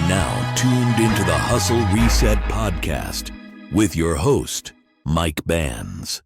now tuned into the Hustle Reset Podcast with your host, Mike Bandz.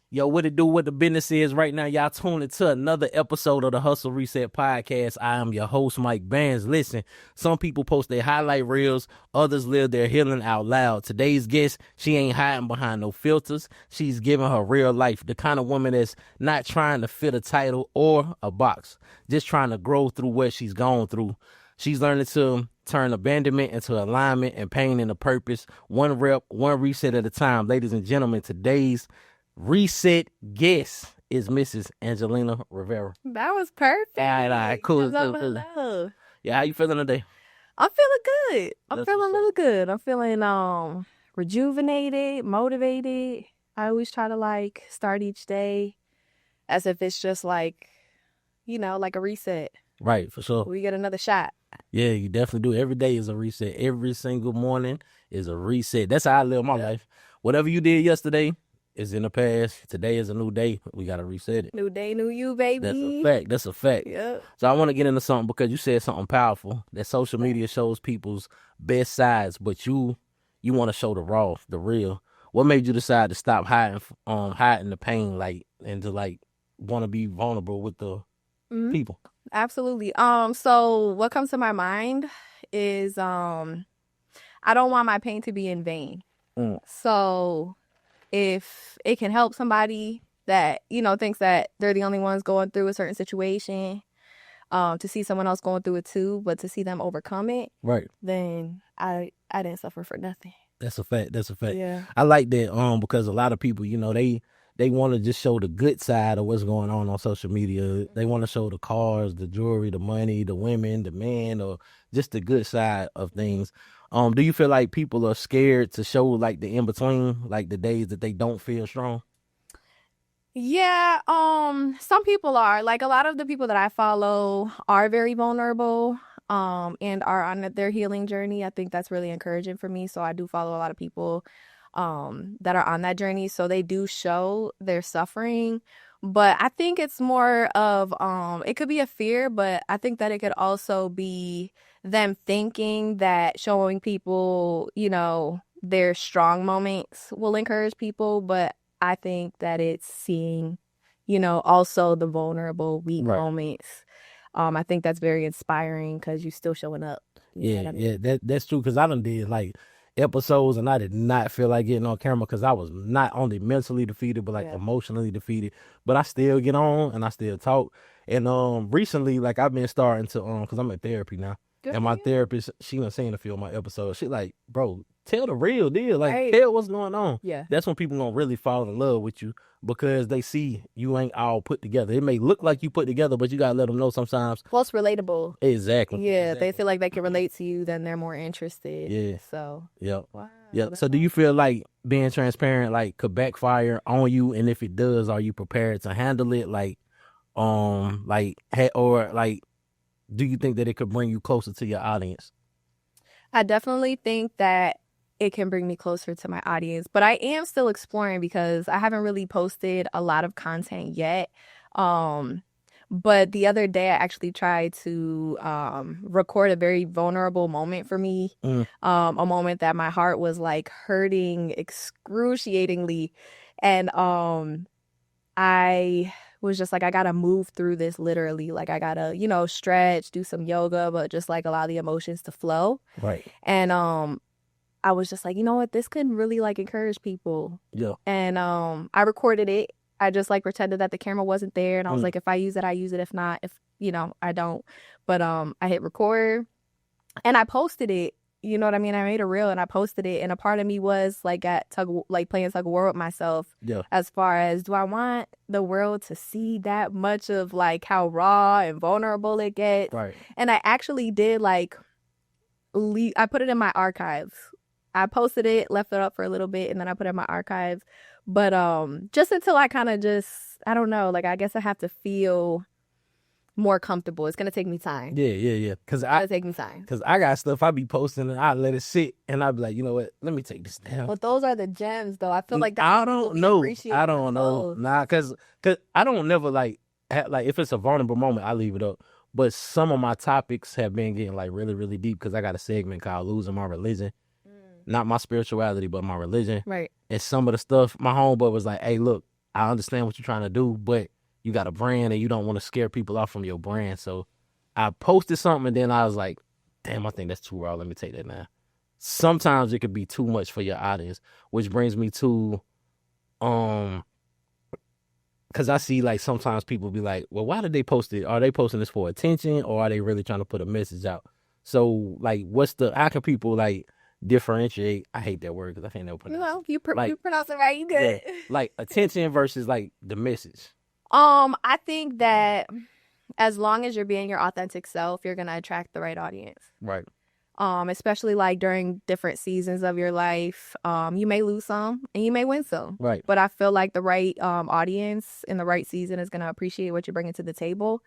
Yo, what it do, what the business is right now? Y'all tuned into another episode of the Hustle Reset Podcast. I am your host, Mike Bandz. Listen, some people post their highlight reels, others live their healing out loud. Today's guest, she ain't hiding behind no filters. She's giving her real life, the kind of woman that's not trying to fit a title or a box, just trying to grow through what she's gone through. She's learning to turn abandonment into alignment and pain into purpose, one rep, one reset at a time. Ladies and gentlemen, today's reset guest is Mrs. Angelina Rivera. That was perfect. All right, cool. Hello. Yeah, how you feeling today? I'm feeling good. I'm That's feeling what's really good. I'm feeling rejuvenated, motivated. I always try to start each day as if it's just like a reset. Right, for sure. We get another shot. Yeah, you definitely do. Every day is a reset. Every single morning is a reset. That's how I live my life. Whatever you did yesterday is in the past. Today is a new day. We got to reset it. New day, new you, baby. That's a fact. Yep. So I want to get into something because you said something powerful, that social media shows people's best sides, but you want to show the raw, the real. What made you decide to stop hiding the pain, and to want to be vulnerable with the people? Absolutely. So what comes to my mind is I don't want my pain to be in vain. So if it can help somebody that, thinks that they're the only ones going through a certain situation, to see someone else going through it too, but to see them overcome it, right? Then I didn't suffer for nothing. That's a fact. Yeah. I like that because a lot of people, they want to just show the good side of what's going on social media. They want to show the cars, the jewelry, the money, the women, the men, or just the good side of things. Do you feel like people are scared to show the in-between, the days that they don't feel strong? Yeah, some people are. A lot of the people that I follow are very vulnerable and are on their healing journey. I think that's really encouraging for me. So I do follow a lot of people that are on that journey. So they do show their suffering. But I think it's more of, it could be a fear, but I think that it could also be them thinking that showing people, their strong moments will encourage people. But I think that it's seeing, also the vulnerable, weak moments. I think that's very inspiring because you're still showing up. Yeah, that's true. Because I done did episodes and I did not feel like getting on camera because I was not only mentally defeated but emotionally defeated. But I still get on and I still talk. And recently, I've been starting to because I'm in therapy now. Good and my therapist, she done seen a few of my episodes. She bro, tell the real deal. Tell what's going on. Yeah. That's when people gonna really fall in love with you because they see you ain't all put together. It may look like you put together, but you gotta let them know sometimes. Well, it's relatable. Exactly. Yeah, if they feel like they can relate to you, then they're more interested. Yeah. So. Yep. Wow. Yeah. So do you feel like being transparent could backfire on you, and if it does, are you prepared to handle it? Do you think that it could bring you closer to your audience? I definitely think that it can bring me closer to my audience, but I am still exploring because I haven't really posted a lot of content yet. But the other day I actually tried to record a very vulnerable moment for me, a moment that my heart was hurting excruciatingly, and I was just I gotta move through this literally. I gotta, stretch, do some yoga, but just allow the emotions to flow. Right. And I was just you know what, this could really encourage people. Yeah. And I recorded it. I just pretended that the camera wasn't there, and I was if I use it, I use it. If not, I don't. But I hit record and I posted it. You know what I mean? I made a reel and I posted it, and a part of me was playing tug of war with myself. Yeah. As far as, do I want the world to see that much of how raw and vulnerable it gets? Right. And I actually did I put it in my archives. I posted it, left it up for a little bit, and then I put it in my archives. But just until I kind of I don't know, I guess I have to feel more comfortable. It's gonna take me time. Yeah. It's gonna take me time. Because I got stuff I be posting and I let it sit and I be like, you know what? Let me take this down. But those are the gems, though. I feel like that. I don't know. I don't know. Nah, because I don't never if it's a vulnerable moment, I leave it up. But some of my topics have been getting like really, really deep because I got a segment called Losing My Religion. Not my spirituality, but my religion. Right. And some of the stuff, my homeboy was like, hey, look, I understand what you're trying to do, but you got a brand and you don't want to scare people off from your brand. So I posted something and then I was like, damn, I think that's too raw. Let me take that now. Sometimes it could be too much for your audience, which brings me to, because I see like sometimes people be like, well, why did they post it? Are they posting this for attention or are they really trying to put a message out? So like, how can people like differentiate? I hate that word because I can't never pronounce it. You Like, pronounce it right. You good. Yeah, like attention versus like the message. I think that as long as you're being your authentic self, you're gonna attract the right audience. Right. Especially like during different seasons of your life. You may lose some and you may win some. Right. But I feel like the right audience in the right season is gonna appreciate what you're bringing to the table.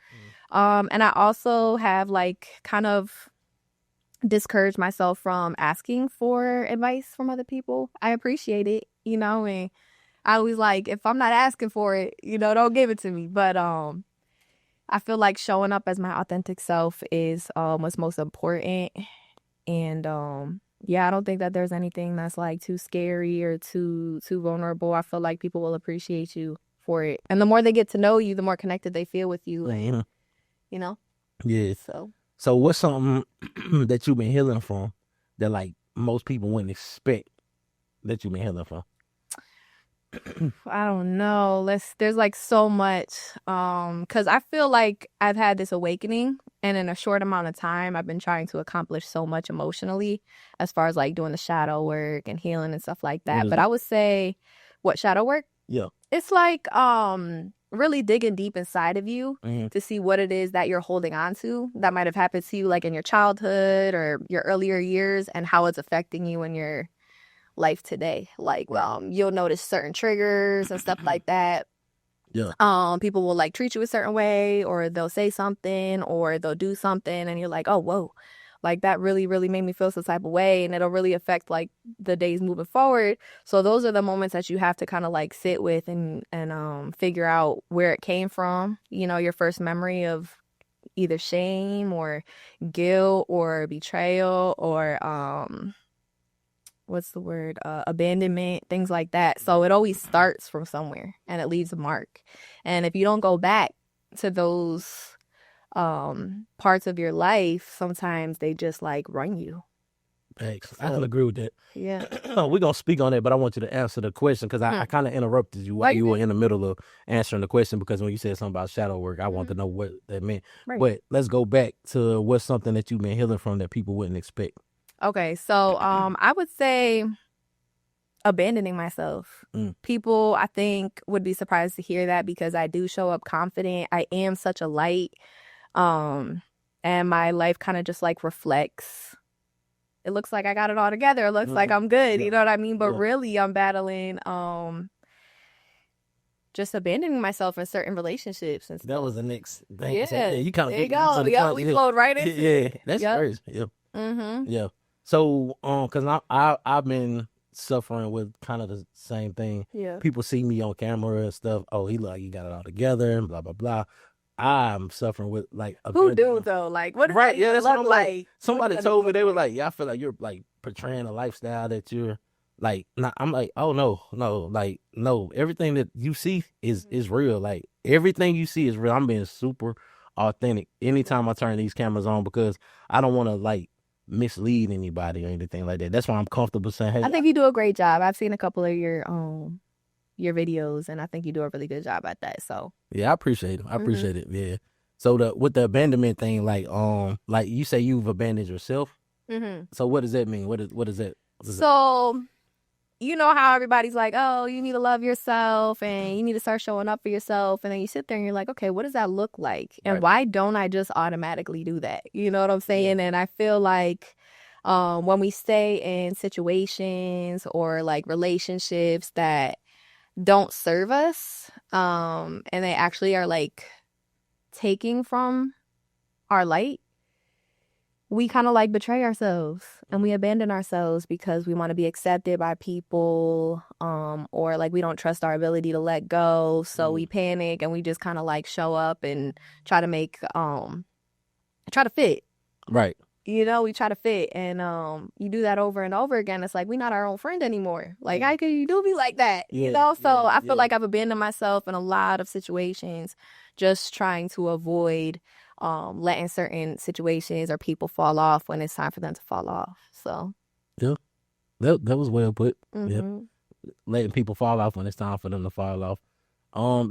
And I also have like kind of discouraged myself from asking for advice from other people. I appreciate it, and I always like, if I'm not asking for it, don't give it to me. But I feel like showing up as my authentic self is what's most important. And I don't think that there's anything that's like too scary or too vulnerable. I feel like people will appreciate you for it. And the more they get to know you, the more connected they feel with you. Yeah. So what's something that you've been healing from that like most people wouldn't expect that you've been healing from? I don't know. There's like so much. Because I feel like I've had this awakening, and in a short amount of time, I've been trying to accomplish so much emotionally, as far as like doing the shadow work and healing and stuff like that. But I would say, what shadow work? Yeah. It's like really digging deep inside of you to see what it is that you're holding on to that might have happened to you like in your childhood or your earlier years, and how it's affecting you in your life today. Like you'll notice certain triggers and stuff like that. Yeah. People will like treat you a certain way, or they'll say something, or they'll do something, and you're like, oh, whoa, like that really, really made me feel some type of way, and it'll really affect like the days moving forward. So those are the moments that you have to kind of like sit with and figure out where it came from. Your first memory of either shame or guilt or betrayal or what's the word? Abandonment, things like that. So it always starts from somewhere and it leaves a mark. And if you don't go back to those parts of your life, sometimes they just like run you. Thanks. I can agree with that. Yeah. We're going to speak on that, but I want you to answer the question because I kind of interrupted you while you were in the middle of answering the question, because when you said something about shadow work, I wanted to know what that meant. Right. But let's go back to what's something that you've been healing from that people wouldn't expect. Okay, so I would say abandoning myself. People, I think, would be surprised to hear that because I do show up confident. I am such a light, and my life kind of just like reflects. It looks like I got it all together. It looks like I'm good. Yeah. You know what I mean? But really, I'm battling just abandoning myself in certain relationships and stuff. That was the next thing. Yeah, you kind of there you go. Yeah, we flowed right into it. Yeah, that's crazy. Yeah. Yeah. So, because I've been suffering with kind of the same thing. Yeah. People see me on camera and stuff. Oh, he look like he got it all together and blah, blah, blah. I'm suffering with like who do though? Like what? Right? Yeah, that's what I'm like. Somebody told me, they were like, "Yeah, I feel like you're like portraying a lifestyle that you're like." Not, I'm like, "Oh no, like no. Everything that you see is real. Like everything you see is real. I'm being super authentic anytime I turn these cameras on because I don't want to like mislead anybody or anything like that. That's why I'm comfortable saying, "Hey." I think you do a great job. I've seen a couple of your videos, and I think you do a really good job at that. So yeah, I appreciate it. I appreciate it. Yeah. So with the abandonment thing, like you say you've abandoned yourself. So what does that mean? What is that? So you know how everybody's like, oh, you need to love yourself and you need to start showing up for yourself, and then you sit there and you're like, okay, what does that look like? And why don't I just automatically do that? You know what I'm saying? And I feel like when we stay in situations or like relationships that don't serve us, and they actually are like taking from our light, we kind of like betray ourselves and we abandon ourselves because we want to be accepted by people, or like we don't trust our ability to let go, so we panic and we just kind of like show up and try to make try to fit. Right. You know, we try to fit, and you do that over and over again. It's like we're not our own friend anymore. Like, how could you do me like that? You know? So I feel like I've abandoned myself in a lot of situations, just trying to avoid letting certain situations or people fall off when it's time for them to fall off. So yeah, that was well put. mm-hmm. Letting people fall off when it's time for them to fall off.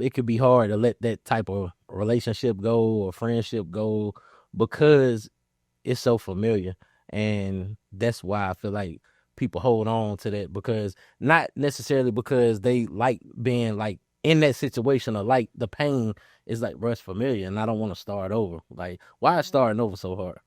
It could be hard to let that type of relationship go or friendship go because it's so familiar, and that's why I feel like people hold on to that, because not necessarily because they like being like in that situation or like the pain is like rush familiar, and I don't want to start over. Like, why is starting over so hard?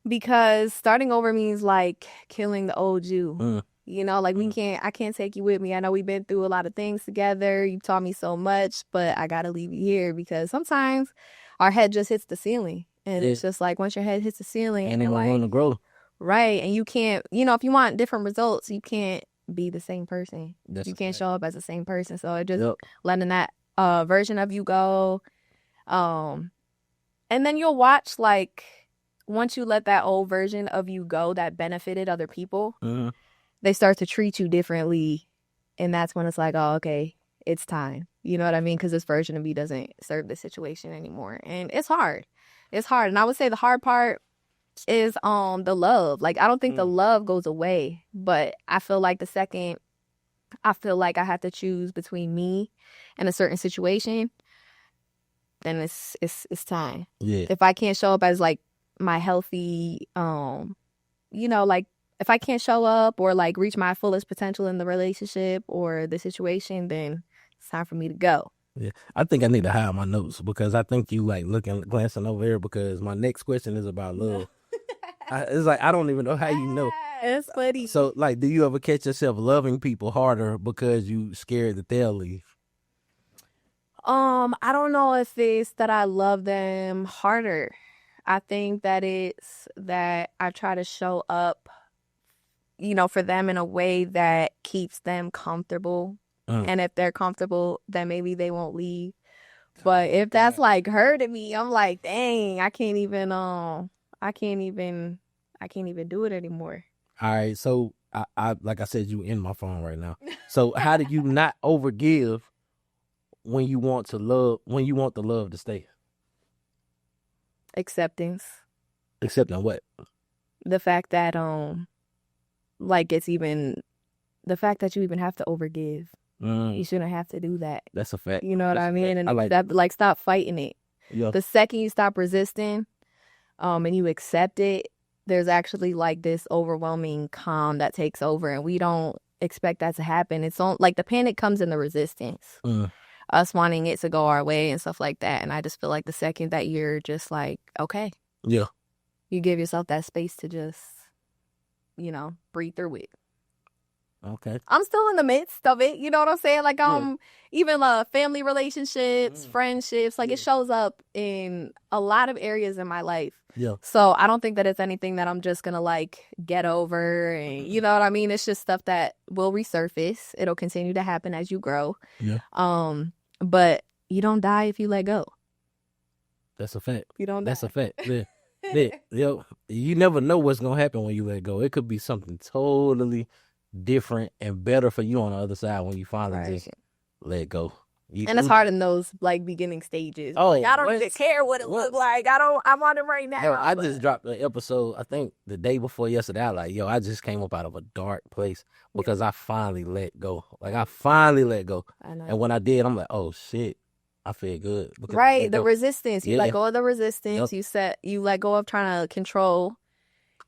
Because starting over means like killing the old you. You know, like I can't take you with me. I know we've been through a lot of things together. You've taught me so much, but I gotta leave you here because sometimes our head just hits the ceiling. And it's just like once your head hits the ceiling, and then want to grow. Right. And you can't, you know, if you want different results, you can't be the same person. You can't show up as the same person. So it just letting that version of you go. And then you'll watch, like, once you let that old version of you go that benefited other people, they start to treat you differently. And that's when it's like, oh, okay, it's time. You know what I mean? Because this version of me doesn't serve the situation anymore. And it's hard. It's hard. And I would say the hard part is the love. Like, I don't think the love goes away, but I feel like the second I feel like I have to choose between me and a certain situation, then it's time. Yeah. If I can't show up as like my healthy, you know, like if I can't show up or like reach my fullest potential in the relationship or the situation, then it's time for me to go. Yeah, I think I need to hide my notes because I think you like glancing over here because my next question is about love. It's like I don't even know how you know. It's funny. So, like, do you ever catch yourself loving people harder because you scared that they'll leave? I don't know if it's that I love them harder. I think that it's that I try to show up, you know, for them in a way that keeps them comfortable. And if they're comfortable, then maybe they won't leave. But if that's like hurting me, I'm like, dang, I can't even do it anymore. All right, so I like I said, you in my phone right now. So how do you not overgive when you want the love to stay? Acceptance. Accepting what? The fact that like it's even the fact that you even have to overgive. You shouldn't have to do that. That's a fact. You know what I mean? And I like that, like, stop fighting it. Yeah. The second you stop resisting, and you accept it, there's actually like this overwhelming calm that takes over, and we don't expect that to happen. It's like the panic comes in the resistance, us wanting it to go our way and stuff like that. And I just feel like the second that you're just like, okay, yeah, you give yourself that space to just, you know, breathe through it. Okay. I'm still in the midst of it. You know what I'm saying? Like, even family relationships, friendships, like it shows up in a lot of areas in my life. Yeah. So I don't think that it's anything that I'm just going to like get over. And you know what I mean? It's just stuff that will resurface. It'll continue to happen as you grow. Yeah. But you don't die if you let go. That's a fact. You don't die. That's a fact. Yeah. Yo, you never know what's going to happen when you let go. It could be something totally different and better for you on the other side when you finally just let go. And it's hard in those like beginning stages. Oh, like, I don't even care what it looks like. I want it right now. Hell, I just dropped an episode, I think the day before yesterday. I like, I just came up out of a dark place because I finally let go. Like, I finally let go. I know. And when I did, I'm like, oh shit, I feel good. Right, the resistance. You let go of the resistance. You let go of trying to control.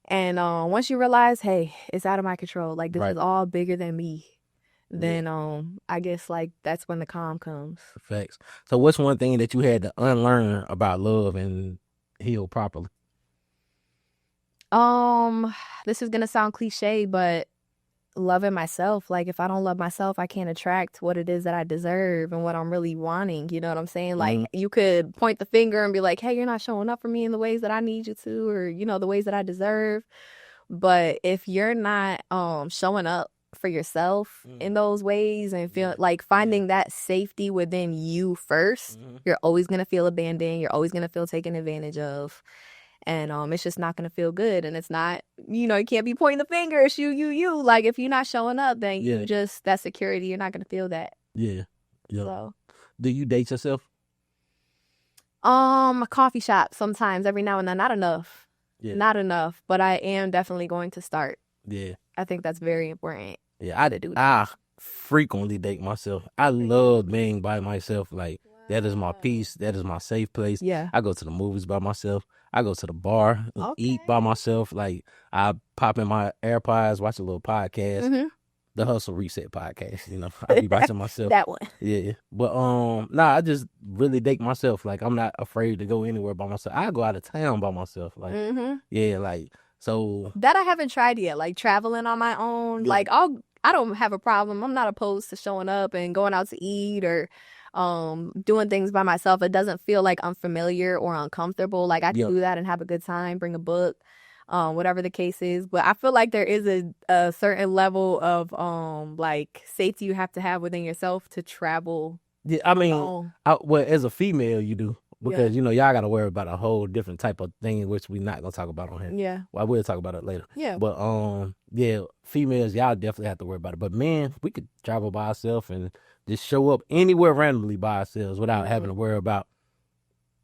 And once you realize, hey, it's out of my control, like this is all bigger than me, then I guess like that's when the calm comes. Facts. So what's one thing that you had to unlearn about love and heal properly? This is gonna sound cliche, but loving myself. Like, if I don't love myself, I can't attract what it is that I deserve and what I'm really wanting. You know what I'm saying? Like, you could point the finger and be like, hey, you're not showing up for me in the ways that I need you to, or, you know, the ways that I deserve. But if you're not showing up for yourself in those ways and feel like finding that safety within you first, you're always going to feel abandoned. You're always going to feel taken advantage of. And it's just not going to feel good. And it's not, you can't be pointing the finger. It's you. Like, if you're not showing up, then you just, that security, you're not going to feel that. Yeah. Yeah. So. Do you date yourself? A coffee shop sometimes, every now and then. Not enough. Yeah. Not enough. But I am definitely going to start. Yeah. I think that's very important. Yeah, I frequently date myself. I love being by myself. Like, that is my peace. That is my safe place. Yeah. I go to the movies by myself. I go to the bar, eat by myself. Like, I pop in my AirPods, watch a little podcast, the Hustle Reset podcast. I be watching myself. That one. Yeah. But, I just really date myself. Like, I'm not afraid to go anywhere by myself. I go out of town by myself. Like, yeah, like, so. That I haven't tried yet. Like, traveling on my own. Yeah. Like, I don't have a problem. I'm not opposed to showing up and going out to eat or doing things by myself. It doesn't feel like unfamiliar or uncomfortable. Like, I can do that and have a good time, bring a book, whatever the case is. But I feel like there is a certain level of like safety you have to have within yourself to travel. Yeah, I mean, well, as a female, you do. Because, y'all got to worry about a whole different type of thing, which we're not going to talk about on here. Yeah. Well, we'll talk about it later. Yeah. But, females, y'all definitely have to worry about it. But men, we could travel by ourselves and just show up anywhere randomly by ourselves without having to worry about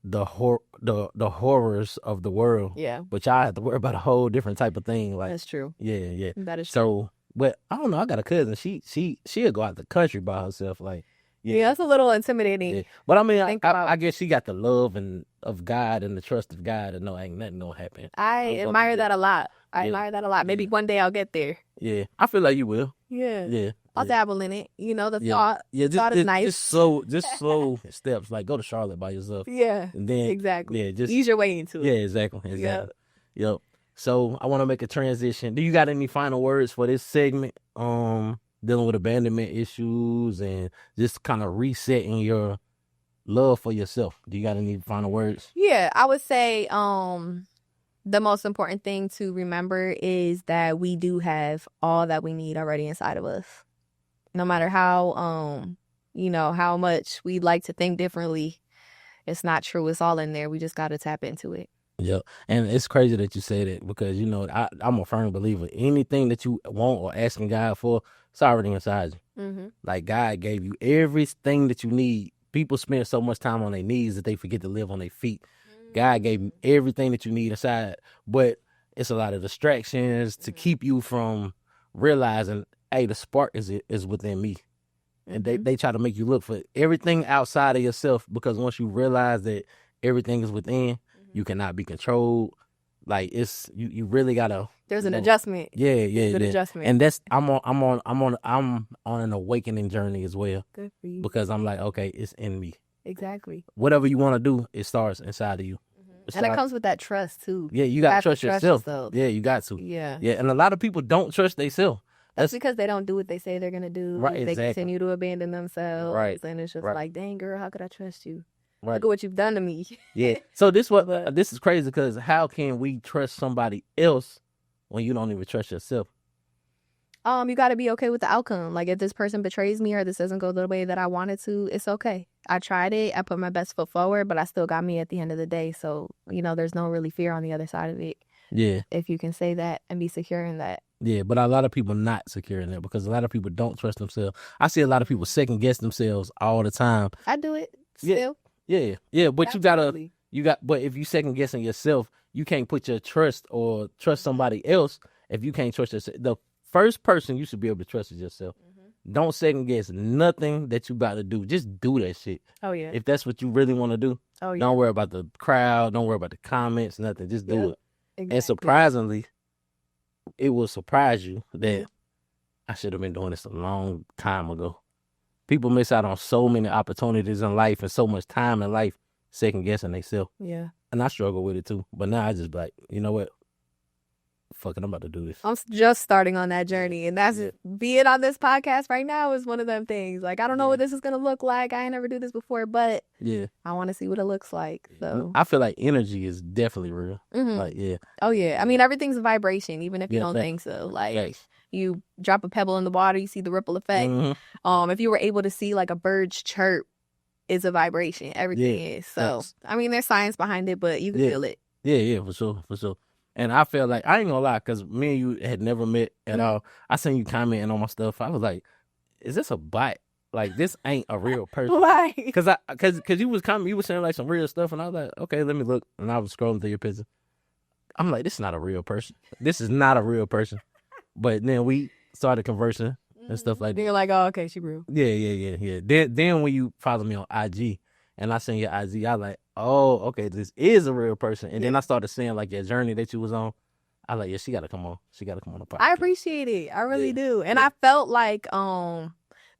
the horrors of the world. Yeah. But y'all have to worry about a whole different type of thing. Like, that's true. Yeah. That is true. So, but I don't know. I got a cousin. She'll go out the country by herself. Like, yeah, that's a little intimidating. Yeah. But I mean, I guess she got the love of God and the trust of God and ain't nothing gonna happen. I admire that a lot. Admire that a lot. Maybe one day I'll get there. Yeah, I feel like you will. Yeah. I'll dabble in it. The thought is nice. Just slow steps. Like, go to Charlotte by yourself. Yeah, and then exactly. Yeah, just ease your way into it. Yeah, exactly. Yep. So I want to make a transition. Do you got any final words for this segment? Dealing with abandonment issues and just kind of resetting your love for yourself. Do you got any final words? Yeah, I would say the most important thing to remember is that we do have all that we need already inside of us. No matter how how much we like to think differently, it's not true. It's all in there. We just got to tap into it. Yeah, and it's crazy that you say that because, I'm a firm believer. Anything that you want or asking God for, it's already inside you. Mm-hmm. Like, God gave you everything that you need. People spend so much time on their knees that they forget to live on their feet. Mm-hmm. God gave you everything that you need inside, but it's a lot of distractions to keep you from realizing, hey, the spark is within me. And they try to make you look for everything outside of yourself because once you realize that everything is within, you cannot be controlled. Like, it's you really gotta. There's an adjustment. Yeah. Good adjustment. And that's I'm on an awakening journey as well. Good for you. Because I'm like, okay, it's in me. Exactly. Whatever you want to do, it starts inside of you. And it comes with that trust too. Yeah, you gotta trust yourself. Yeah, you got to. Yeah. And a lot of people don't trust themselves. That's because they don't do what they say they're gonna do. Right. They exactly. continue to abandon themselves. Right. And it's just like, dang girl, how could I trust you? Right. Look at what you've done to me. Yeah. So this is crazy because how can we trust somebody else when you don't even trust yourself? You got to be okay with the outcome. Like, if this person betrays me or this doesn't go the way that I wanted to, it's okay. I tried it. I put my best foot forward, but I still got me at the end of the day. So, there's no really fear on the other side of it. Yeah. If you can say that and be secure in that. Yeah, but a lot of people not secure in that because a lot of people don't trust themselves. I see a lot of people second guess themselves all the time. I do it still. Yeah. But absolutely. But if you second guessing yourself, you can't put your trust or trust somebody else if you can't trust yourself. The first person you should be able to trust is yourself. Mm-hmm. Don't second guess nothing that you about to do. Just do that shit. Oh, yeah. If that's what you really want to do. Oh, yeah. Don't worry about the crowd. Don't worry about the comments, nothing. Just do it. Exactly. And surprisingly, it will surprise you that I should have been doing this a long time ago. People miss out on so many opportunities in life and so much time in life second guessing themselves. Yeah. And I struggle with it too. But now I just be like, you know what? Fuck it, I'm about to do this. I'm just starting on that journey. And that's it. Being on this podcast right now is one of them things. Like, I don't know what this is going to look like. I ain't never do this before, but I want to see what it looks like. So I feel like energy is definitely real. Mm-hmm. Like, Oh, yeah. I mean, everything's a vibration, even if you don't think so. Like, you drop a pebble in the water, you see the ripple effect. If you were able to see like a bird's chirp is a vibration, everything is. So I mean, there's science behind it, but you can feel it. Yeah, for sure. And I felt like, I ain't gonna lie, because me and you had never met at all. I seen you commenting on my stuff. I was like, is this a bot? Like, this ain't a real person. Why? Because you was commenting, you was saying like some real stuff, and I was like, okay, let me look. And I was scrolling through your picture. I'm like, this is not a real person. This is not a real person. But then we started conversing and stuff like that. Then you're like, oh, okay, she real. Yeah. Then when you follow me on IG, and I seen your IG, I like, oh, okay, this is a real person. And then I started seeing like your journey that you was on. I like, yeah, she got to come on. She got to come on the podcast. I appreciate it. I really do. And I felt like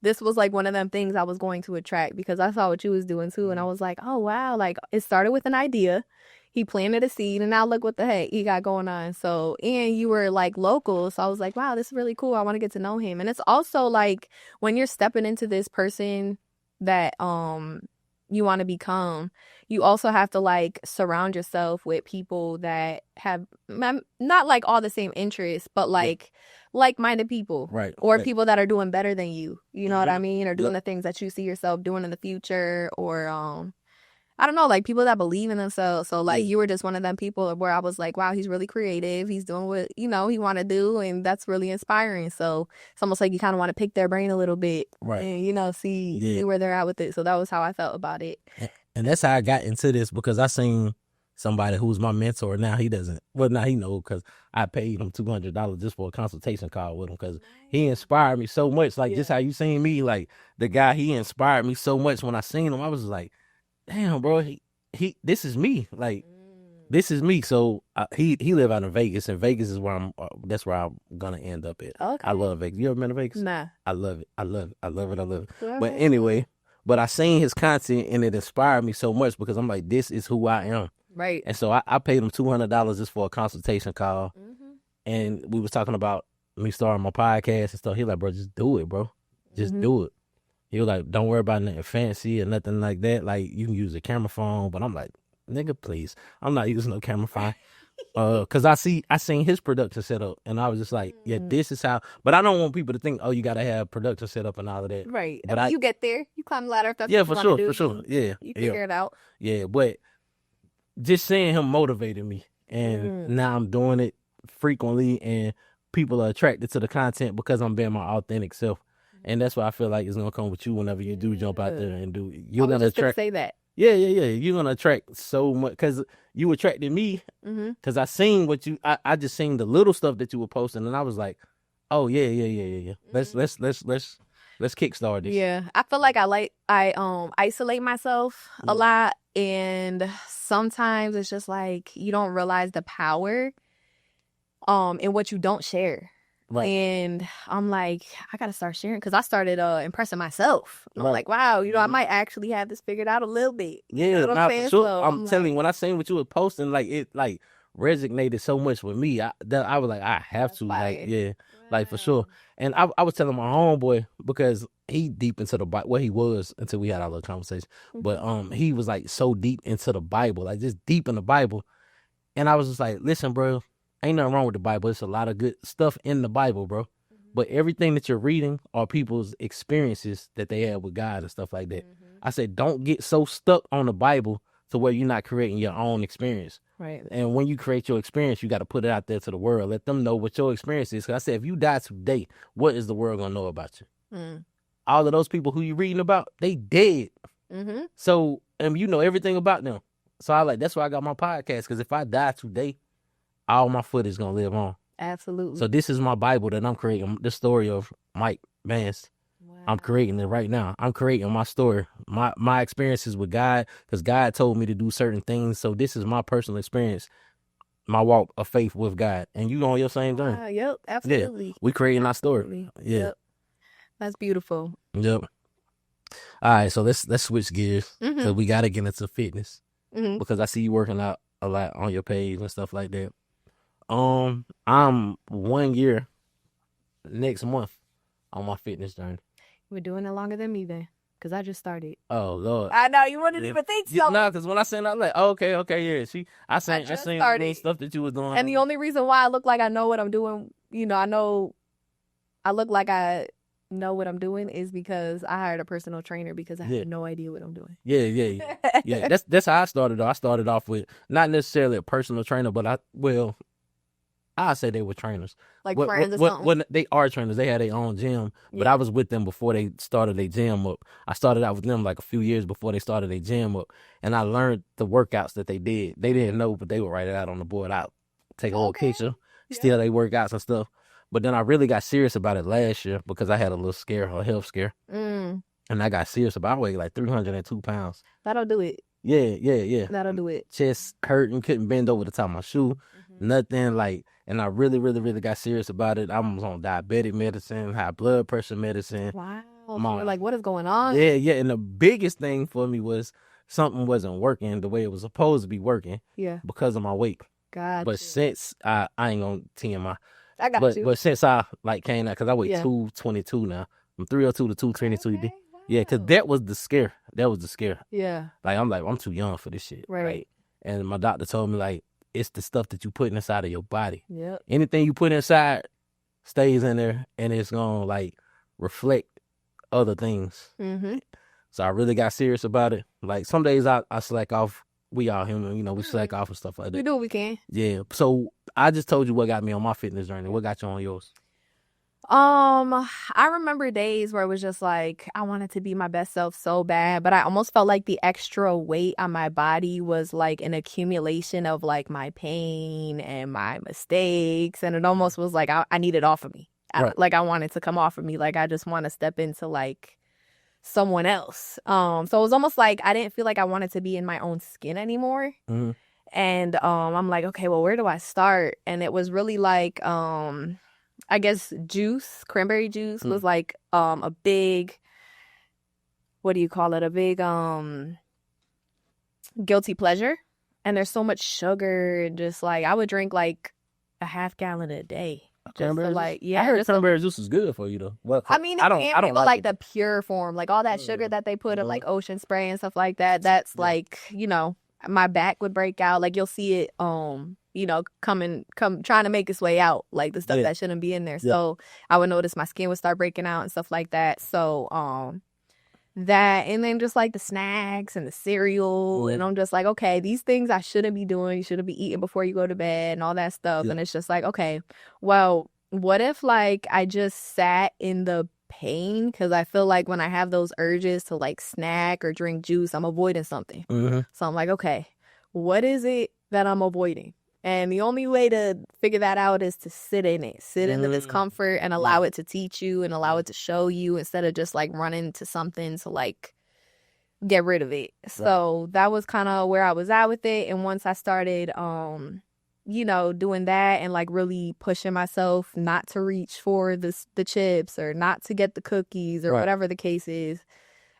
this was like one of them things I was going to attract because I saw what you was doing too. And I was like, oh, wow. Like, it started with an idea. He planted a seed, and now look what the heck he got going on. So, and you were like local. So I was like, wow, this is really cool. I want to get to know him. And it's also like when you're stepping into this person that you want to become, you also have to like surround yourself with people that have not like all the same interests, but like like-minded people, right? Or people that are doing better than you. You know what I mean? Or doing the things that you see yourself doing in the future, or I don't know, like people that believe in themselves. So like you were just one of them people where I was like, wow, he's really creative. He's doing what, he want to do. And that's really inspiring. So it's almost like you kind of want to pick their brain a little bit. Right. And, see where they're at with it. So that was how I felt about it. And that's how I got into this, because I seen somebody who's my mentor. Now he doesn't. Well, now he knows, because I paid him $200 just for a consultation call with him, because he inspired me so much. Like just how you seen me, like the guy, he inspired me so much. When I seen him, I was like, damn, bro, he this is me. Like, this is me. So he live out in Vegas, and Vegas is where that's where I'm gonna end up at. Okay. I love Vegas. You ever been to Vegas? Nah. I love it. But anyway, I seen his content, and it inspired me so much, because I'm like, this is who I am. Right. And so I paid him $200 just for a consultation call. And we was talking about me starting my podcast and stuff. He like, bro, just do it, bro. Just do it. He was like, don't worry about nothing fancy or nothing like that. Like, you can use a camera phone. But I'm like, nigga, please. I'm not using no camera phone. Because I seen his production set up, and I was just like, yeah, this is how. But I don't want people to think, oh, you got to have production set up and all of that. Right. But you get there. You climb the ladder if that's yeah, what for you sure, do. for sure. Yeah. You figure it out. Yeah, but just seeing him motivated me. And now I'm doing it frequently, and people are attracted to the content because I'm being my authentic self. And that's why I feel like it's gonna come with you whenever you do jump out there and do. You're gonna attract. Say that. Yeah. You're gonna attract so much, because you attracted me. Because I seen what you. I just seen the little stuff that you were posting, and I was like, oh yeah. Let's kickstart this. Yeah, I feel like I isolate myself a lot, and sometimes it's just like you don't realize the power in what you don't share. Right. And I'm like, I gotta start sharing, because I started impressing myself. I'm like, wow, I might actually have this figured out a little bit. Yeah, you know what I'm saying? Sure. So I'm telling you, when I seen what you were posting, like it like resonated so much with me. I was like, I have to, like, like for sure. And I was telling my homeboy, because he deep into the Bible. Well, he was until we had our little conversation. But he was like so deep into the Bible, like just deep in the Bible. And I was just like, listen, bro. Ain't nothing wrong with the Bible. It's a lot of good stuff in the Bible, bro. But everything that you're reading are people's experiences that they have with God and stuff like that. I said, don't get so stuck on the Bible to where you're not creating your own experience. Right. And when you create your experience, you got to put it out there to the world. Let them know what your experience is. Because I said, if you die today, what is the world going to know about you? All of those people who you reading about, they dead. So, you know everything about them. So that's why I got my podcast. Because if I die today, all my footage gonna live on. Absolutely. So this is my Bible that I'm creating. The story of Mike Bandz. Wow. I'm creating it right now. I'm creating my story, my experiences with God, because God told me to do certain things. So this is my personal experience, my walk of faith with God. And you on your same thing. Yep, absolutely. Yeah, we creating our story. Yeah, yep. That's beautiful. Yep. All right, so let's switch gears, because we gotta get into fitness, because I see you working out a lot on your page and stuff like that. I'm 1 year next month on my fitness journey. We're doing it longer than me then, because I just started. Oh, Lord. I know, you wouldn't even think so. No, because when I seen, I was like, oh, okay, yeah. I seen the stuff that you was doing. And the only reason why I look like I know what I'm doing, I know I look like I know what I'm doing is because I hired a personal trainer because I Yeah. have no idea what I'm doing. Yeah. That's how I started though. I started off with not necessarily a personal trainer, but I say they were trainers. Like friends or something. When they are trainers, they had their own gym, but I was with them before they started their gym up. I started out with them like a few years before they started their gym up, and I learned the workouts that they did. They didn't know, but they would write it out on the board. I'll take a little picture, still they workouts and stuff. But then I really got serious about it last year because I had a little scare, a health scare, and I got serious about it. I weighed like 302 pounds. That'll do it. Yeah. That'll do it. Chest hurting, couldn't bend over the top of my shoe, nothing like. And I really, really, really got serious about it. I was on diabetic medicine, high blood pressure medicine. Wow. So you're like, what is going on? Yeah. And the biggest thing for me was something wasn't working the way it was supposed to be working. Yeah. Because of my weight. Gotcha. But since I ain't gonna TMI. I got you. But since I came out, because I weigh 222 now. From 302 to 222. Okay, wow. Yeah, because that was the scare. Yeah. Like, I'm too young for this shit. Right. And my doctor told me, like, it's the stuff that you put inside of your body. Yep. Anything you put inside stays in there, and it's gonna like reflect other things. So I really got serious about it. Like some days I slack off. We all human, we slack off and stuff like that. We do what we can. Yeah. So I just told you what got me on my fitness journey. What got you on yours? I remember days where it was just like I wanted to be my best self so bad, but I almost felt like the extra weight on my body was like an accumulation of like my pain and my mistakes, and it almost was like I need it off of me. Right. Like I wanted to come off of me. Like I just want to step into like someone else. So it was almost like I didn't feel like I wanted to be in my own skin anymore. And I'm like, okay, well, where do I start? And it was really like I guess cranberry juice was like a big, what do you call it? A big guilty pleasure. And there's so much sugar, and just like I would drink like a half gallon a day. Just to, like, I heard cranberry juice is good for you though. Well, I mean, I don't like the pure form, like all that sugar that they put in like ocean spray and stuff like that. That's like, my back would break out. Like you'll see it come trying to make its way out, like the stuff that shouldn't be in there. So I would notice my skin would start breaking out and stuff like that. So that, and then just like the snacks and the cereal, and I'm just like, okay, these things I shouldn't be doing. You shouldn't be eating before you go to bed and all that stuff. And it's just like, okay, well, what if like I just sat in the pain? Because I feel like when I have those urges to like snack or drink juice, I'm avoiding something. So I'm like, okay, what is it that I'm avoiding? And the only way to figure that out is to sit in it, sit in the discomfort and allow it to teach you and allow it to show you, instead of just like running to something to like get rid of it. So that was kind of where I was at with it. And once I started, doing that and like really pushing myself not to reach for the chips or not to get the cookies or whatever the case is,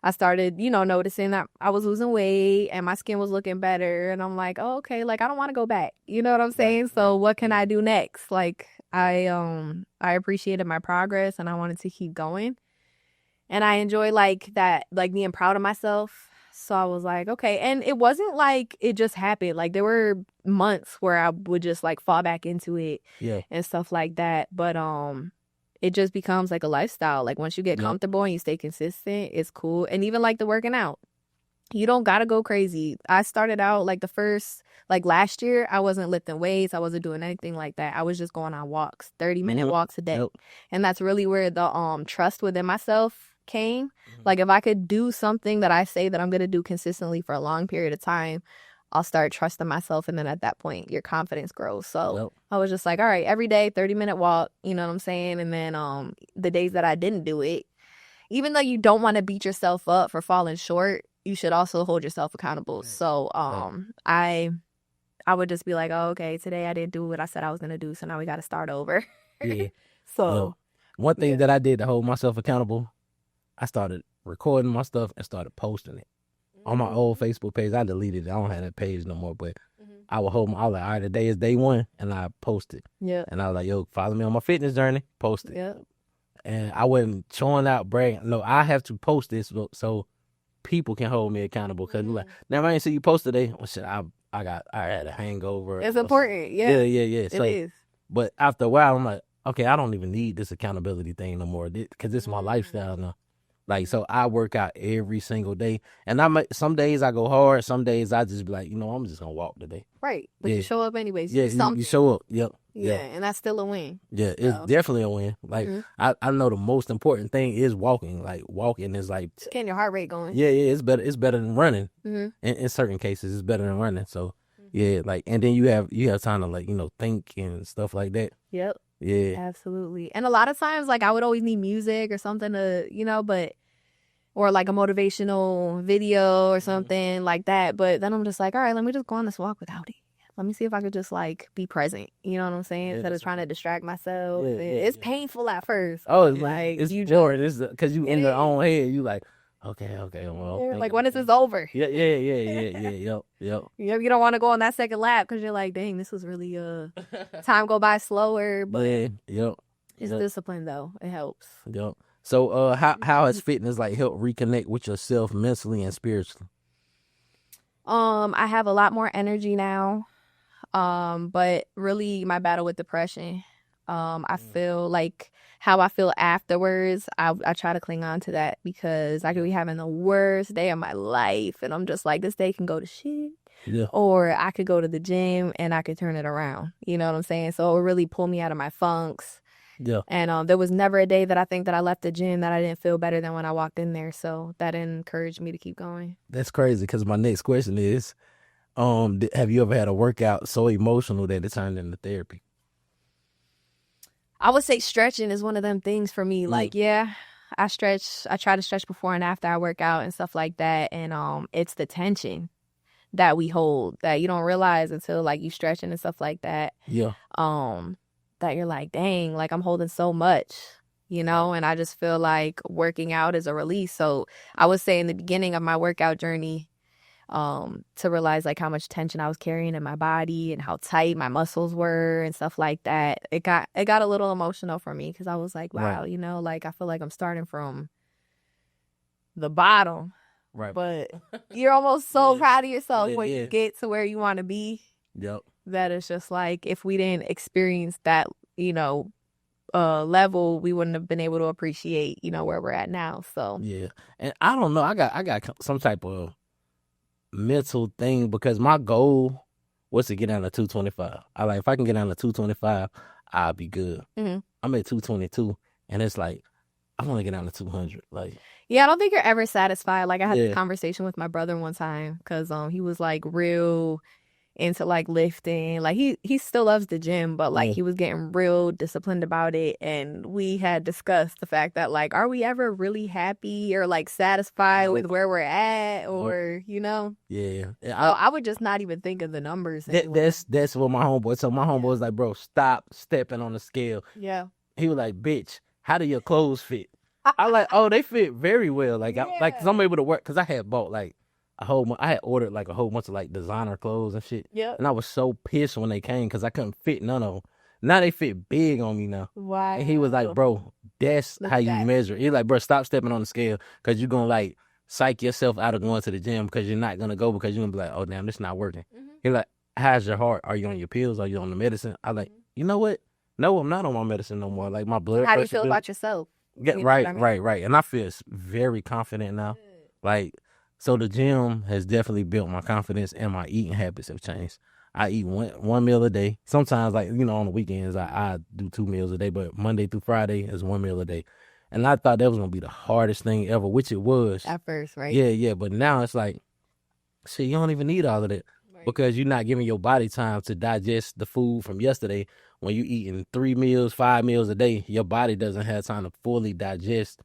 I started, noticing that I was losing weight and my skin was looking better. And I'm like, oh, okay, like I don't want to go back. You know what I'm saying? So what can I do next? Like I appreciated my progress and I wanted to keep going. And I enjoy like that, like being proud of myself. So I was like, okay. And it wasn't like it just happened. Like there were months where I would just like fall back into it and stuff like that. But it just becomes like a lifestyle. Like once you get comfortable and you stay consistent, it's cool. And even like the working out, you don't gotta go crazy. I started out like last year, I wasn't lifting weights. I wasn't doing anything like that. I was just going on walks, 30-minute walks a day. And that's really where the trust within myself came. Like if I could do something that I say that I'm gonna do consistently for a long period of time, I'll start trusting myself. And then at that point, your confidence grows. So I was just like, all right, every day, 30-minute walk, you know what I'm saying? And then the days that I didn't do it, even though you don't want to beat yourself up for falling short, you should also hold yourself accountable. So I would just be like, oh, okay, today I didn't do what I said I was going to do. So now we got to start over. So one thing that I did to hold myself accountable, I started recording my stuff and started posting it. On my old Facebook page, I deleted it. I don't have that page no more, but I would hold I was like, all right, today is day one, and I posted. And I was like, yo, follow me on my fitness journey, post it. And I wasn't showing out, bragging. No, I have to post this so people can hold me accountable. Because like, now I ain't see you post today. Well, shit, I had a hangover. It's important. Yeah. It So, is. but after a while, I'm like, okay, I don't even need this accountability thing no more because it's my lifestyle now. Like, so I work out every single day, and some days I go hard, some days I just be like, I'm just gonna walk today. Right, but Yeah. you show up anyways. Yeah, You do something. you show up. Yep. Yeah, and that's still a win. Yeah, it's definitely a win. Like, I know the most important thing is walking. Like, walking is like Just getting your heart rate going. Yeah, it's better. It's better than running. In certain cases, it's better than running. So yeah, like, and then you have time to, like, think and stuff like that. Yep. Yeah. Absolutely. And a lot of times, like, I would always need music or something to, or like a motivational video or something like that. But then I'm just like, all right, let me just go on this walk without it. Let me see if I could just, like, be present. You know what I'm saying? Instead of trying to distract myself. It's painful at first. Oh, it's like, it's boring. It's because you in your own head. You like, okay, well. Like, when is this over? Yeah. Yep. You don't want to go on that second lap because you're like, dang, this was really time go by slower. But yep. It's discipline, though. It helps. Yep. So how has fitness, like, helped reconnect with yourself mentally and spiritually? I have a lot more energy now. But really my battle with depression. I feel like how I feel afterwards, I try to cling on to that because I could be having the worst day of my life and I'm just like, this day can go to shit. Yeah. Or I could go to the gym and I could turn it around. You know what I'm saying? So it really pulled me out of my funks. Yeah. And there was never a day that I think that I left the gym that I didn't feel better than when I walked in there. So that encouraged me to keep going. That's crazy because my next question is, have you ever had a workout so emotional that it turned into therapy? I would say stretching is one of them things for me. Like, I stretch. I try to stretch before and after I work out and stuff like that. And it's the tension that we hold that you don't realize until, like, you stretching and stuff like that. Yeah. That you're like, dang, like, I'm holding so much, and I just feel like working out is a release. So I would say in the beginning of my workout journey, to realize, like, how much tension I was carrying in my body and how tight my muscles were and stuff like that. It got a little emotional for me because I was like, wow, like, I feel like I'm starting from the bottom. Right. But you're almost so proud of yourself when you get to where you want to be. Yep. That it's just like, if we didn't experience that, level, we wouldn't have been able to appreciate, where we're at now. So yeah. And I don't know, I got some type of mental thing because my goal was to get down to 225. If I can get down to 225, I'll be good. I'm at 222 and it's like I want to get down to 200. Like, yeah, I don't think you're ever satisfied. Like, I had this conversation with my brother one time because he was, like, real into, like, lifting. Like, he still loves the gym, but, like, he was getting real disciplined about it. And we had discussed the fact that, like, are we ever really happy or, like, satisfied with where we're at, or Yeah. I would just not even think of the numbers anymore. That's what my homeboy. So my homeboy was like, bro, stop stepping on the scale. Yeah. He was like, bitch, how do your clothes fit? I like, oh, they fit very well. Like, cause I'm able to work. Cause I had bought, like, I had ordered, like, a whole bunch of, like, designer clothes and shit. Yeah. And I was so pissed when they came because I couldn't fit none of them. Now they fit big on me now. Wow. And he was like, bro, that's how you measure. He's like, bro, stop stepping on the scale because you're going to, like, psych yourself out of going to the gym because you're not going to go because you're going to be like, oh, damn, this not working. He's like, how's your heart? Are you on your pills? Are you on the medicine? I like, you know what? No, I'm not on my medicine no more. Like, my blood pressure. How do you feel about yourself? Yeah, right. And I feel very confident now. Like, so the gym has definitely built my confidence and my eating habits have changed. I eat one meal a day. Sometimes, like, on the weekends, I do 2 meals a day, but Monday through Friday is 1 meal a day. And I thought that was going to be the hardest thing ever, which it was. At first, right? Yeah. But now it's like, shit, you don't even need all of that because you're not giving your body time to digest the food from yesterday. When you eating 3 meals, 5 meals a day, your body doesn't have time to fully digest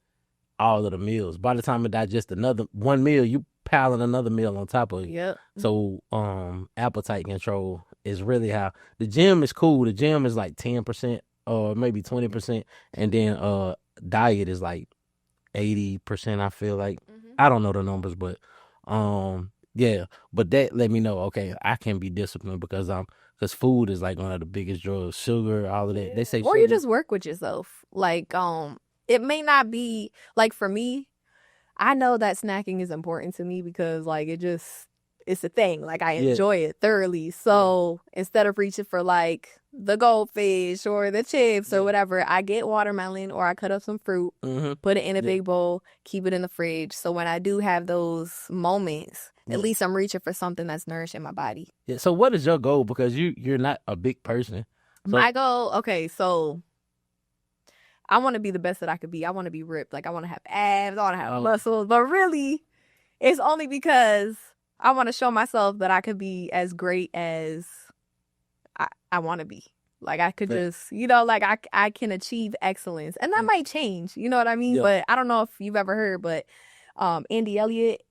all of the meals. By the time it digests another one meal, you piling another meal on top of it. Yep. So appetite control is really how the gym is cool. The gym is like 10% or maybe 20%, and then diet is like 80%. I feel like I don't know the numbers, but yeah. But that let me know, okay, I can be disciplined because food is like one of the biggest drugs. Sugar, all of that. They say, or you just work with yourself. Like it may not be, like, for me, I know that snacking is important to me because, like, it it's a thing. Like, I enjoy it thoroughly. So instead of reaching for like the goldfish or the chips or whatever, I get watermelon or I cut up some fruit, put it in a big bowl, keep it in the fridge. So when I do have those moments, at least I'm reaching for something that's nourishing my body. Yeah. So what is your goal? Because you're not a big person. So... My goal, okay, so I want to be the best that I could be. I want to be ripped. Like, I want to have abs. I want to have muscles. But really, it's only because I want to show myself that I could be as great as I want to be. Like, I could just, you know, like, I can achieve excellence. And that might change. You know what I mean? Yeah. But I don't know if you've ever heard, but Andy Elliott,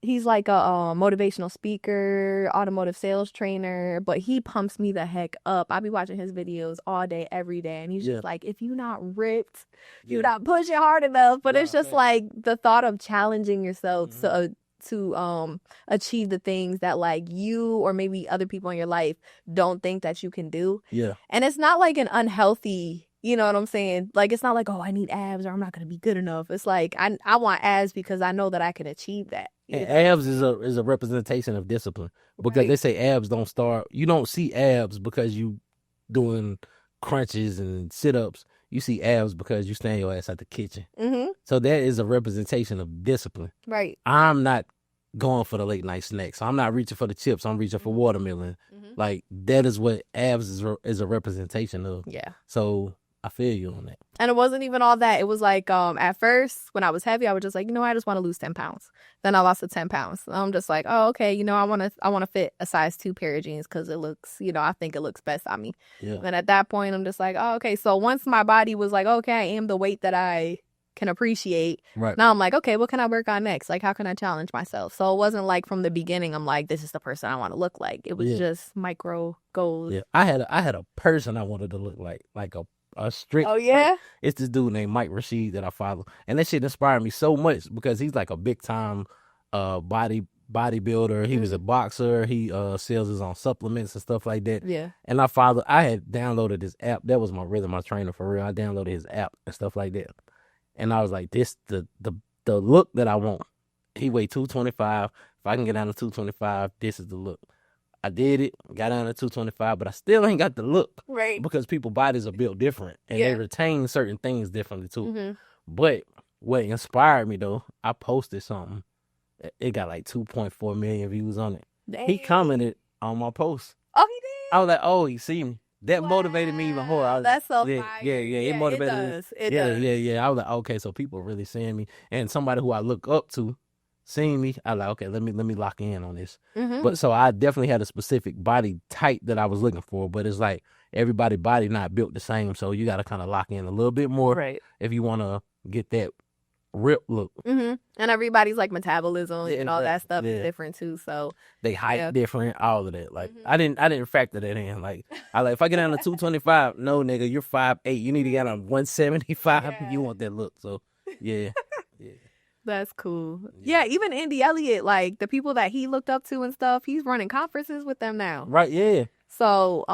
he's like a motivational speaker, automotive sales trainer, but he pumps me the heck up. I be watching his videos all day, every day, and he's just like, if you're not ripped, you're not pushing hard enough. But it's just like the thought of challenging yourself to achieve the things that like you or maybe other people in your life don't think that you can do. Yeah. And it's not like an unhealthy, you know what I'm saying? Like, it's not like, oh, I need abs or I'm not going to be good enough. It's like, I want abs because I know that I can achieve that. And abs is a representation of discipline, because they say abs don't start. You don't see abs because you doing crunches and sit-ups. You see abs because you stand your ass at the kitchen. So that is a representation of discipline. Right. I'm not going for the late night snacks. I'm not reaching for the chips. I'm reaching for watermelon. Like, that is what abs is a representation of. Yeah. So I feel you on that. And it wasn't even all that. It was like, at first, when I was heavy, I was just like, you know, I just want to lose 10 pounds. Then I lost the 10 pounds. I'm just like, oh, okay, you know, I want to fit a size 2 pair of jeans because it looks, you know, I think it looks best on me. Yeah. And at that point, I'm just like, oh, okay. So once my body was like, okay, I am the weight that I can appreciate. Right. Now I'm like, okay, what can I work on next? Like, how can I challenge myself? So it wasn't like from the beginning, I'm like, this is the person I want to look like. It was just micro goals. Yeah. I had a person I wanted to look like a strict. Oh, yeah? It's this dude named Mike Rashid that I follow. And that shit inspired me so much because he's like a big time bodybuilder. He was a boxer. He sells his own supplements and stuff like that. Yeah. And I had downloaded his app. That was my rhythm, my trainer for real. I downloaded his app and stuff like that. And I was like, this the look that I want. He weighed 225. If I can get down to 225, this is the look. I did it, got down to 225, but I still ain't got the look. Right. Because people's bodies are built different and they retain certain things differently too. But what inspired me though, I posted something. It got like 2.4 million views on it. Dang. He commented on my post. Oh, he did? I was like, oh, he see me. That motivated me even more. That's so fire. Yeah, it motivated me. It does. Yeah. I was like, okay, so people are really seeing me. And somebody who I look up to seeing me, I was like, okay, let me lock in on this. But so I definitely had a specific body type that I was looking for. But it's like everybody's body not built the same, so you got to kind of lock in a little bit more if you want to get that rip look. And everybody's like metabolism and all that stuff is different too. So they height different, all of that. Like I didn't factor that in. Like if I get down to 225, no nigga, you're 5'8". You need to get on 175. You want that look. So yeah. That's cool. Yeah, even Andy Elliott, like the people that he looked up to and stuff, he's running conferences with them now. Right, yeah. So,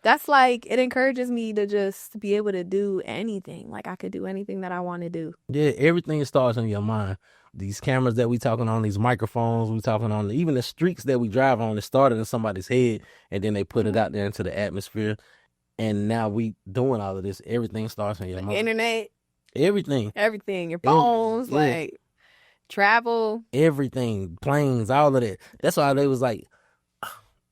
that's like, it encourages me to just be able to do anything. Like, I could do anything that I want to do. Yeah, everything starts in your mind. These cameras that we talking on, these microphones we talking on, even the streets that we drive on, it started in somebody's head, and then they put it out there into the atmosphere. And now we doing all of this. Everything starts in your mind. Internet. Everything. Your phones, like travel. Everything. Planes, all of that. That's why they was like,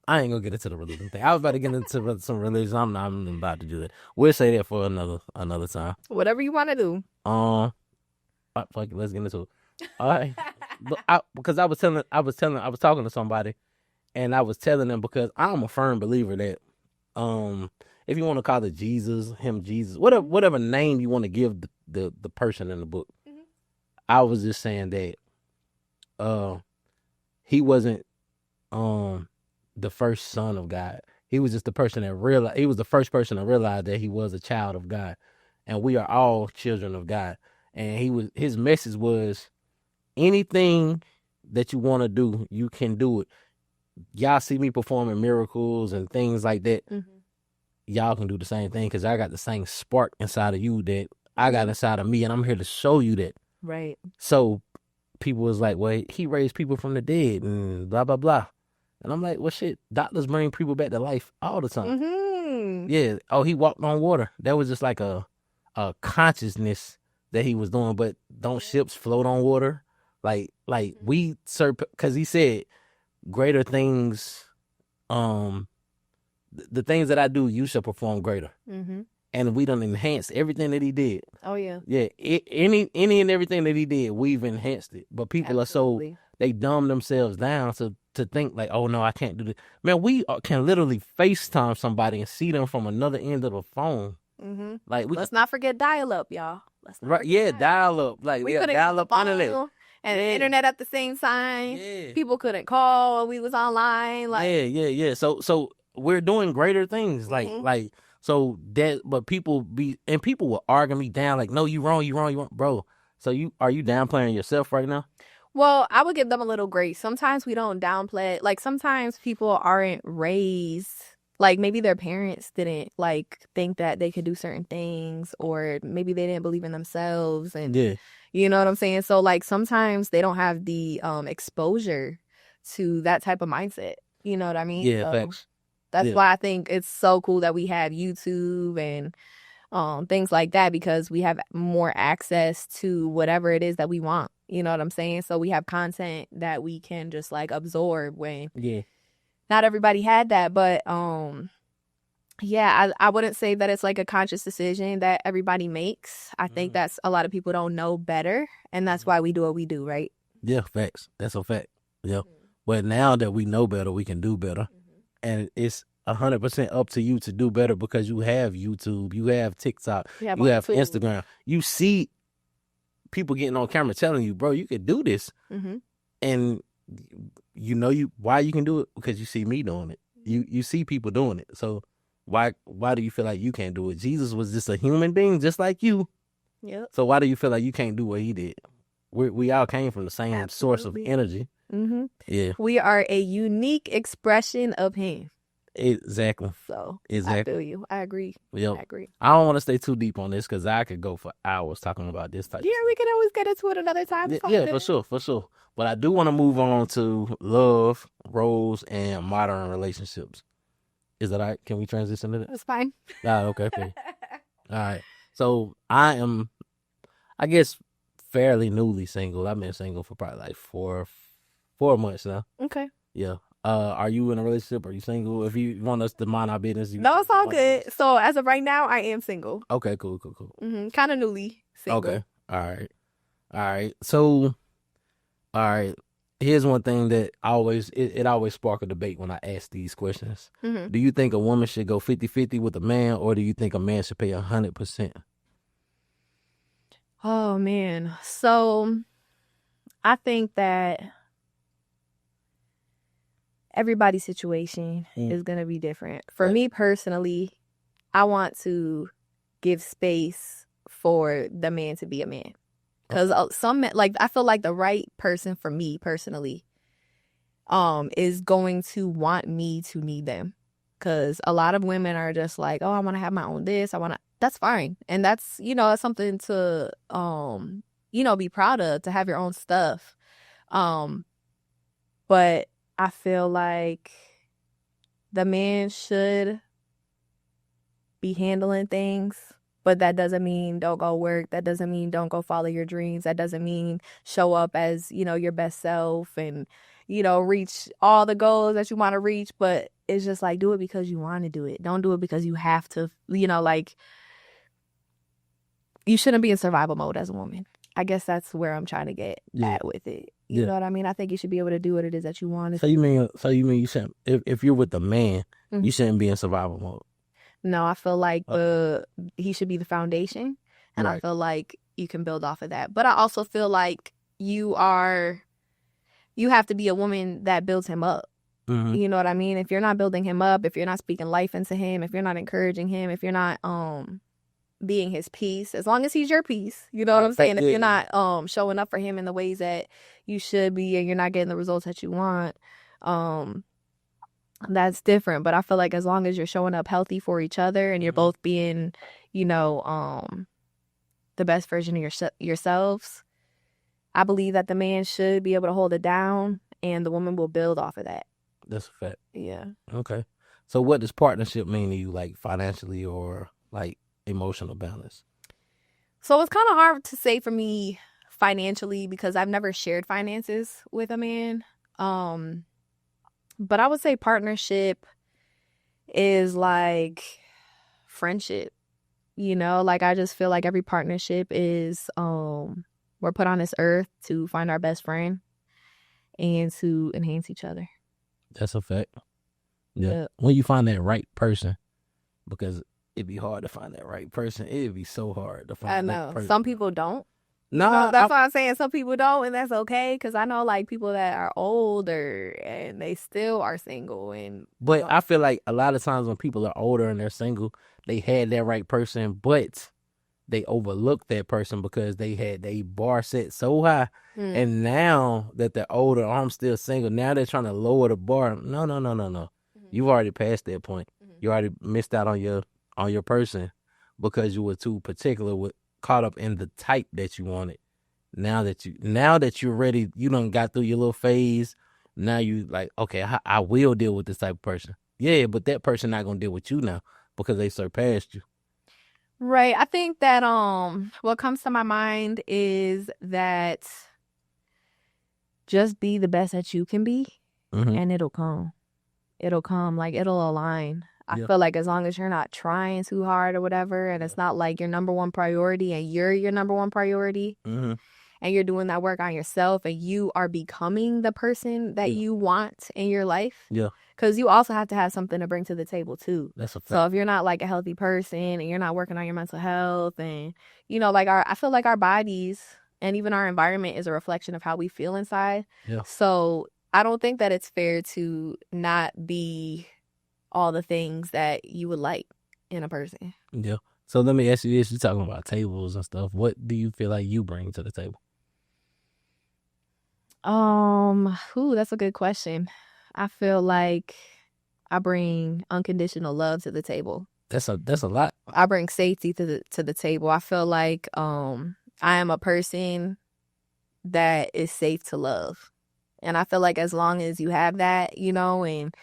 I ain't gonna get into the religion thing. I was about to get into some religion. I'm not about to do that. We'll say that for another time. Whatever you want to do. Fuck it, let's get into it. All right. Because I was talking to somebody, and I was telling them, because I'm a firm believer that if you want to call it Jesus, whatever name you want to give the person in the book, I was just saying that he wasn't the first son of God. He was just the person that realized, he was the first person to realize that he was a child of God, and we are all children of God. And his message was, anything that you want to do, you can do it. Y'all see me performing miracles and things like that. Y'all can do the same thing, because I got the same spark inside of you that I got inside of me, and I'm here to show you that. Right. So people was like, well, he raised people from the dead and blah, blah, blah. And I'm like, well, shit, doctors bring people back to life all the time. Mm-hmm. Yeah. Oh, he walked on water. That was just like a consciousness that he was doing. But don't ships float on water? Like we serve, because he said greater things, the things that I do, you shall perform greater. Mm-hmm. And we done enhanced everything that he did. Oh, yeah. Yeah, any and everything that he did, we've enhanced it. But people Absolutely. are so, they dumb themselves down to think like, oh, no, I can't do this. Man, we can literally FaceTime somebody and see them from another end of the phone. Mm-hmm. Like, Let's not forget dial-up, y'all. Right, yeah, dial-up. Like, We yeah, couldn't dial-up phone internet. and Yeah. internet at the same time. Yeah. People couldn't call when we was online. Like, Yeah. So we're doing greater things. Mhm. Like, so that, but people will argue me down like, no, you wrong, bro. So are you downplaying yourself right now? well, I would give them a little grace. Sometimes we don't downplay. Like, sometimes people aren't raised. Like, maybe their parents didn't, like, think that they could do certain things, or maybe they didn't believe in themselves. And, Yeah. you know what I'm saying? So, like, sometimes they don't have the exposure to that type of mindset. You know what I mean? Yeah, So facts. that's Yeah. why I think it's so cool that we have YouTube and things like that, because we have more access to whatever it is that we want. You know what I'm saying? So we have content that we can just, like, absorb when Yeah. not everybody had that. But yeah, I wouldn't say that it's like a conscious decision that everybody makes. I think that's a lot of people don't know better, and that's why we do what we do, right? Yeah, facts. That's a fact. Yeah. But now that we know better, we can do better. And it's 100% up to you to do better, because you have YouTube, you have TikTok, you have Instagram. You see people getting on camera telling you, bro, you could do this. Mm-hmm. And why you can do it? Because you see me doing it. You see people doing it. So why do you feel like you can't do it? Jesus was just a human being just like you. Yep. So why do you feel like you can't do what he did? We all came from the same source of energy. Mm-hmm. Yeah. We are a unique expression of him. Exactly. So Exactly. I feel you. I agree. Yep. I agree. I don't want to stay too deep on this, because I could go for hours talking about this type. Yeah, we can always get into it another time. Yeah, for sure. But I do want to move on to love, roles, and modern relationships. Is that all right? Can we transition to that? That's fine. Okay. Cool. All right. So I am, I guess, fairly newly single. I've been single for probably like four months now. Okay. Yeah. Are you in a relationship? Are you single? If you want us to mind our business, No, it's all good. So as of right now, I am single. Okay, cool. Mm-hmm. Kind of newly single. Okay. All right. So, all right. Here's one thing that it always spark a debate when I ask these questions. Mm-hmm. Do you think a woman should go 50-50 with a man, or do you think a man should pay 100%? Oh, man. So I think that everybody's situation is going to be different. For me personally, I want to give space for the man to be a man. Because some men, like, I feel like the right person for me personally is going to want me to need them. Because a lot of women are just like, oh, I want to have my own this. That's fine. And that's, that's something to, be proud of, to have your own stuff. But I feel like the man should be handling things, but that doesn't mean don't go work. That doesn't mean don't go follow your dreams. That doesn't mean show up as, your best self and, reach all the goals that you want to reach. But it's just like, do it because you want to do it. Don't do it because you have to, like, you shouldn't be in survival mode as a woman. I guess that's where I'm trying to get at with it. You know what I mean? I think you should be able to do what it is that you want. So you mean you shouldn't, if you're with a man, you shouldn't be in survival mode? No, I feel like he should be the foundation, and Right. I feel like you can build off of that. But I also feel like you have to be a woman that builds him up. Mm-hmm. You know what I mean? If you're not building him up, if you're not speaking life into him, if you're not encouraging him, if you're not being his peace, as long as he's your peace, you know what I'm saying? If you're not showing up for him in the ways that you should be, and you're not getting the results that you want, that's different. But I feel like as long as you're showing up healthy for each other, and you're both being, the best version of yourselves, I believe that the man should be able to hold it down, and the woman will build off of that. That's a fact. Yeah. Okay. So what does partnership mean to you, like financially or like emotional balance? So it's kind of hard to say for me financially because I've never shared finances with a man. But I would say partnership is like friendship. You know, like I just feel like every partnership is we're put on this earth to find our best friend and to enhance each other. That's a fact. Yeah. Yep. When you find that right person, because it'd be hard to find that right person. It'd be so hard to find I that know. person. Some people don't. No, That's why I'm saying some people don't, and that's okay. Because I know like people that are older and they still are single. But I feel like a lot of times when people are older and they're single, they had that right person, but they overlooked that person because they had their bar set so high. And now that they're older, I'm still single. Now they're trying to lower the bar. No. You've already passed that point. You already missed out on your person because you were too particular with caught up in the type that you wanted. Now that you're ready, you done got through your little phase. Now you like, okay, I will deal with this type of person. Yeah, but that person not gonna deal with you now because they surpassed you. Right. I think that what comes to my mind is that just be the best that you can be, and it'll come. It'll come. Like it'll align. I feel like as long as you're not trying too hard or whatever, and it's not like your number one priority and you're your number one priority, and you're doing that work on yourself and you are becoming the person that you want in your life. Yeah. Because you also have to have something to bring to the table too. That's a fact. So if you're not like a healthy person and you're not working on your mental health and, you know, like I feel like our bodies and even our environment is a reflection of how we feel inside. Yeah. So I don't think that it's fair to not be all the things that you would like in a person. Yeah. So let me ask you this. You're talking about tables and stuff. What do you feel like you bring to the table? That's a good question. I feel like I bring unconditional love to the table. That's a lot. I bring safety to the table. I feel like I am a person that is safe to love. And I feel like as long as you have that, you know, and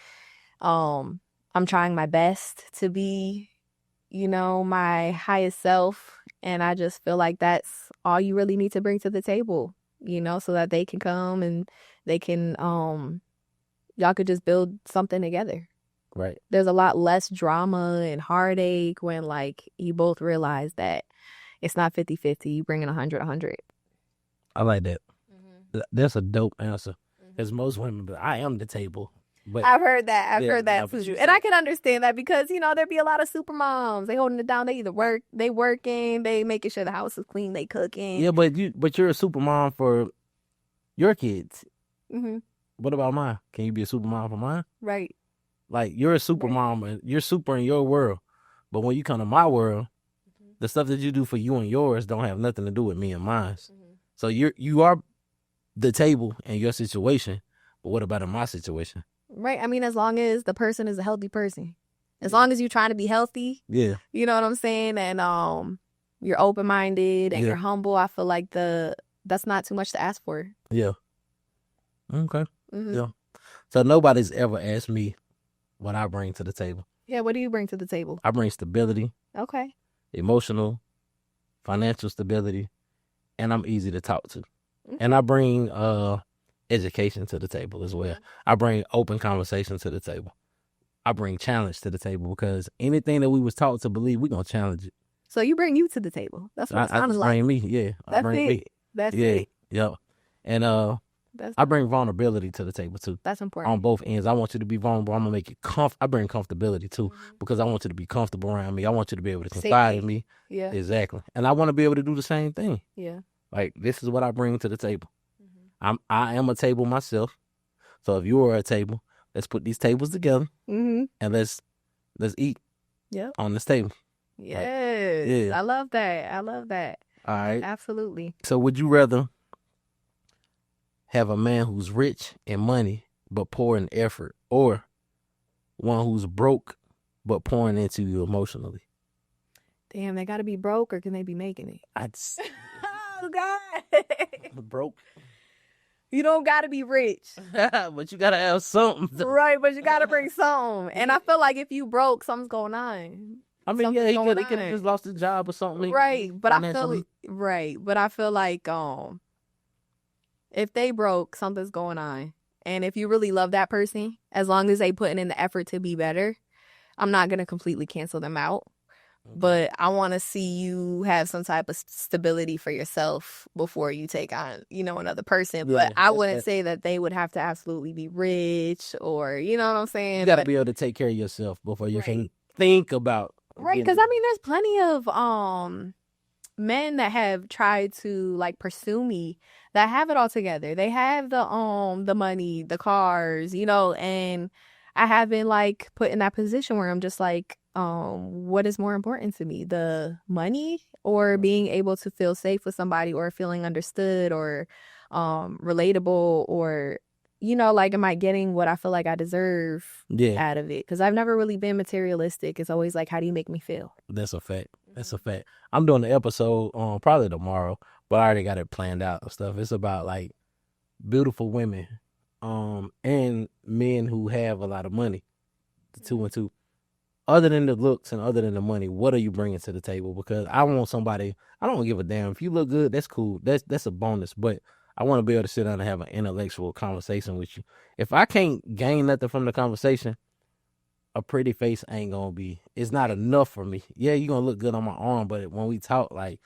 I'm trying my best to be, you know, my highest self. And I just feel like that's all you really need to bring to the table, you know, so that they can come and they can, y'all could just build something together. Right. There's a lot less drama and heartache when, like, you both realize that it's not 50-50. You bring in 100-100. I like that. That's a dope answer. Because most women, I am the table. But I've heard that. I've heard that but too. And I can understand that because, you know, there'd be a lot of super moms. They holding it down. They either working, they making sure the house is clean, they cooking. Yeah, but you're a super mom for your kids. What about mine? Can you be a super mom for mine? Right. Like, you're a super mom and you're super in your world. But when you come to my world, the stuff that you do for you and yours don't have nothing to do with me and mine. So you are the table in your situation. But what about in my situation? Right. I mean, as long as the person is a healthy person. As long as you're trying to be healthy. Yeah. You know what I'm saying? And you're open-minded and you're humble. I feel like that's not too much to ask for. Yeah. Okay. Yeah. So nobody's ever asked me what I bring to the table. Yeah, what do you bring to the table? I bring stability. Okay. Emotional, financial stability, and I'm easy to talk to. And I bring education to the table as well. I bring open conversation to the table. I bring challenge to the table because anything that we was taught to believe, we're going to challenge it. So you bring you to the table. That's what it sounds like. I bring me, yeah. That's it. That's it. Yep. And I bring vulnerability to the table too. That's important. On both ends. I want you to be vulnerable. I'm going to make it I bring comfortability too because I want you to be comfortable around me. I want you to be able to confide in me. Yeah. Exactly. And I want to be able to do the same thing. Yeah. Like, this is what I bring to the table. I am a table myself. So if you are a table, let's put these tables together and let's eat on this table. Yes. Yeah. I love that. All right. Absolutely. So would you rather have a man who's rich in money but poor in effort, or one who's broke but pouring into you emotionally? Damn, they got to be broke, or can they be making it? Oh God. Broke. You don't gotta be rich. But you gotta have something. Right, but you gotta bring something. And I feel like if you broke, something's going on. I mean, yeah, Something's he going could have on. just lost his job or something. Right. But I financially. feel like if they broke, something's going on. And if you really love that person, as long as they putting in the effort to be better, I'm not gonna completely cancel them out. But I want to see you have some type of stability for yourself before you take on, another person. Yeah, but I wouldn't say that they would have to absolutely be rich or, you know what I'm saying? You got to be able to take care of yourself before you can think about. Right, because I mean, there's plenty of men that have tried to like pursue me that have it all together. They have the money, the cars, and I have been like put in that position where I'm just like, what is more important to me, the money or being able to feel safe with somebody or feeling understood or relatable or like, am I getting what I feel like I deserve out of it? Because I've never really been materialistic. It's always like, how do you make me feel? That's a fact. That's a fact. I'm doing the episode probably tomorrow, but I already got it planned out and stuff. It's about like beautiful women and men who have a lot of money, the two and two. Other than the looks and other than the money, what are you bringing to the table? Because I want somebody, I don't give a damn. If you look good, that's cool. That's a bonus. But I want to be able to sit down and have an intellectual conversation with you. If I can't gain nothing from the conversation, a pretty face ain't going to be, it's not enough for me. Yeah, you're going to look good on my arm, but when we talk, like,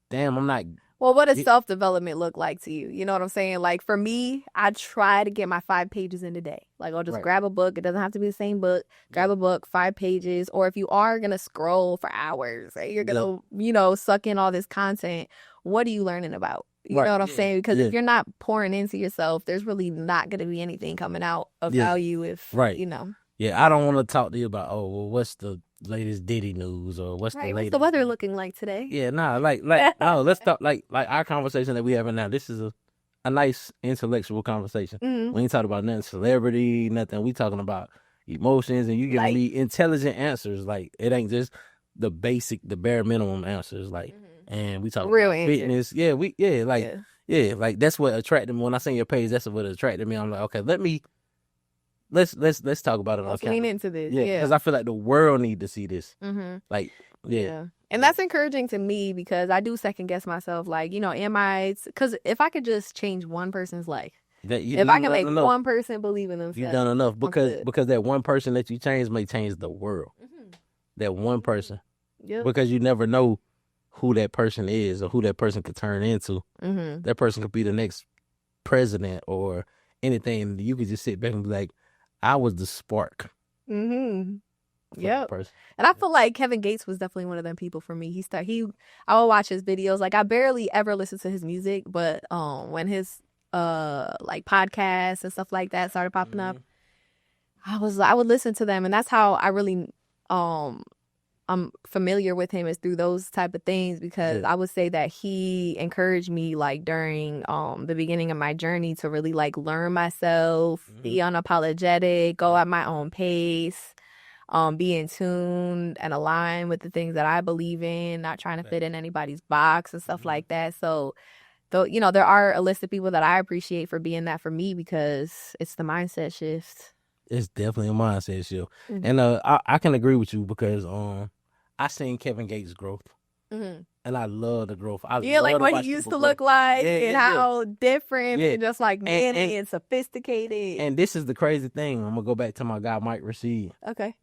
damn, I'm not. Well, what does self-development look like to you? You know what I'm saying? Like, for me, I try to get my 5 pages in a day. Like, I'll just grab a book. It doesn't have to be the same book. Grab a book, 5 pages. Or if you are going to scroll for hours, right? You're going to, suck in all this content. What are you learning about? You know what I'm saying? Because if you're not pouring into yourself, there's really not going to be anything coming out of value if, Yeah, I don't want to talk to you about, what's the latest Diddy news or what's the latest. What's the weather looking like today? Yeah, no, let's talk like our conversation that we having now. This is a nice intellectual conversation. Mm-hmm. We ain't talking about nothing celebrity, nothing. We talking about emotions, and you giving me intelligent answers. Like, it ain't just the basic, the bare minimum answers. Like, and we talking real about fitness. Yeah, like that's what attracted me. When I seen your page, that's what attracted me. I'm like, okay, let's talk about it. Let's lean into this. Yeah, because I feel like the world need to see this. Mm-hmm. Like, yeah. And that's encouraging to me because I do second guess myself. Like, am I? Because if I could just change one person's life, if I can make one person believe in themselves, you've done enough. Because that one person that you change may change the world. Mm-hmm. That one person. Yeah. Because you never know who that person is or who that person could turn into. Mm-hmm. That person could be the next president or anything. You could just sit back and be like, I was the spark. Mm-hmm. Yeah. And I feel like Kevin Gates was definitely one of them people for me. I would watch his videos. Like, I barely ever listen to his music, but when his like podcasts and stuff like that started popping up, I would listen to them, and that's how I really I'm familiar with him, is through those type of things, because I would say that he encouraged me like during the beginning of my journey to really like learn myself, be unapologetic, go at my own pace, be in tune and align with the things that I believe in, not trying to fit in anybody's box and stuff like that. So though, there are a list of people that I appreciate for being that for me, because it's the mindset shift. It's definitely a mindset shift. Mm-hmm. And I can agree with you because I seen Kevin Gates' growth. Mm-hmm. And I love the growth. Like what he used to look like and how different and just like manly and sophisticated. And this is the crazy thing. I'm going to go back to my guy, Mike Rashid. Okay.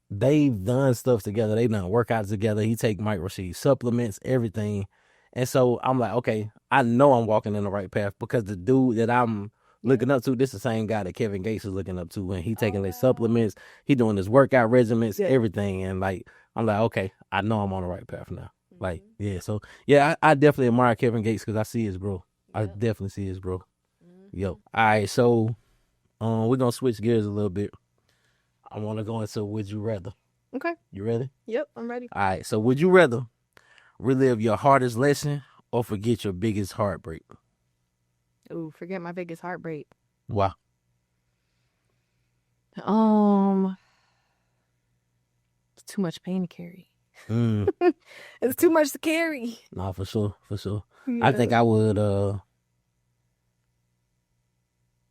They've done stuff together. They've done workouts together. He take Mike Rashid supplements, everything. And so I'm like, okay, I know I'm walking in the right path, because the dude that I'm looking up to, this is the same guy that Kevin Gates is looking up to, and he taking his supplements, he doing his workout regimens, everything. And like, I'm like, okay, I know I'm on the right path now. Mm-hmm. Like, yeah, so yeah, I definitely admire Kevin Gates because I see his growth. I definitely see his growth. Mm-hmm. Yo, all right, so we're gonna switch gears a little bit. I want to go into Would You Rather. Okay. You ready? Yep, I'm ready. All right, so would you rather relive your hardest lesson or forget your biggest heartbreak? Ooh, forget my biggest heartbreak. Wow. It's too much pain to carry. It's too much to carry. Nah, for sure. Yeah. I think I would.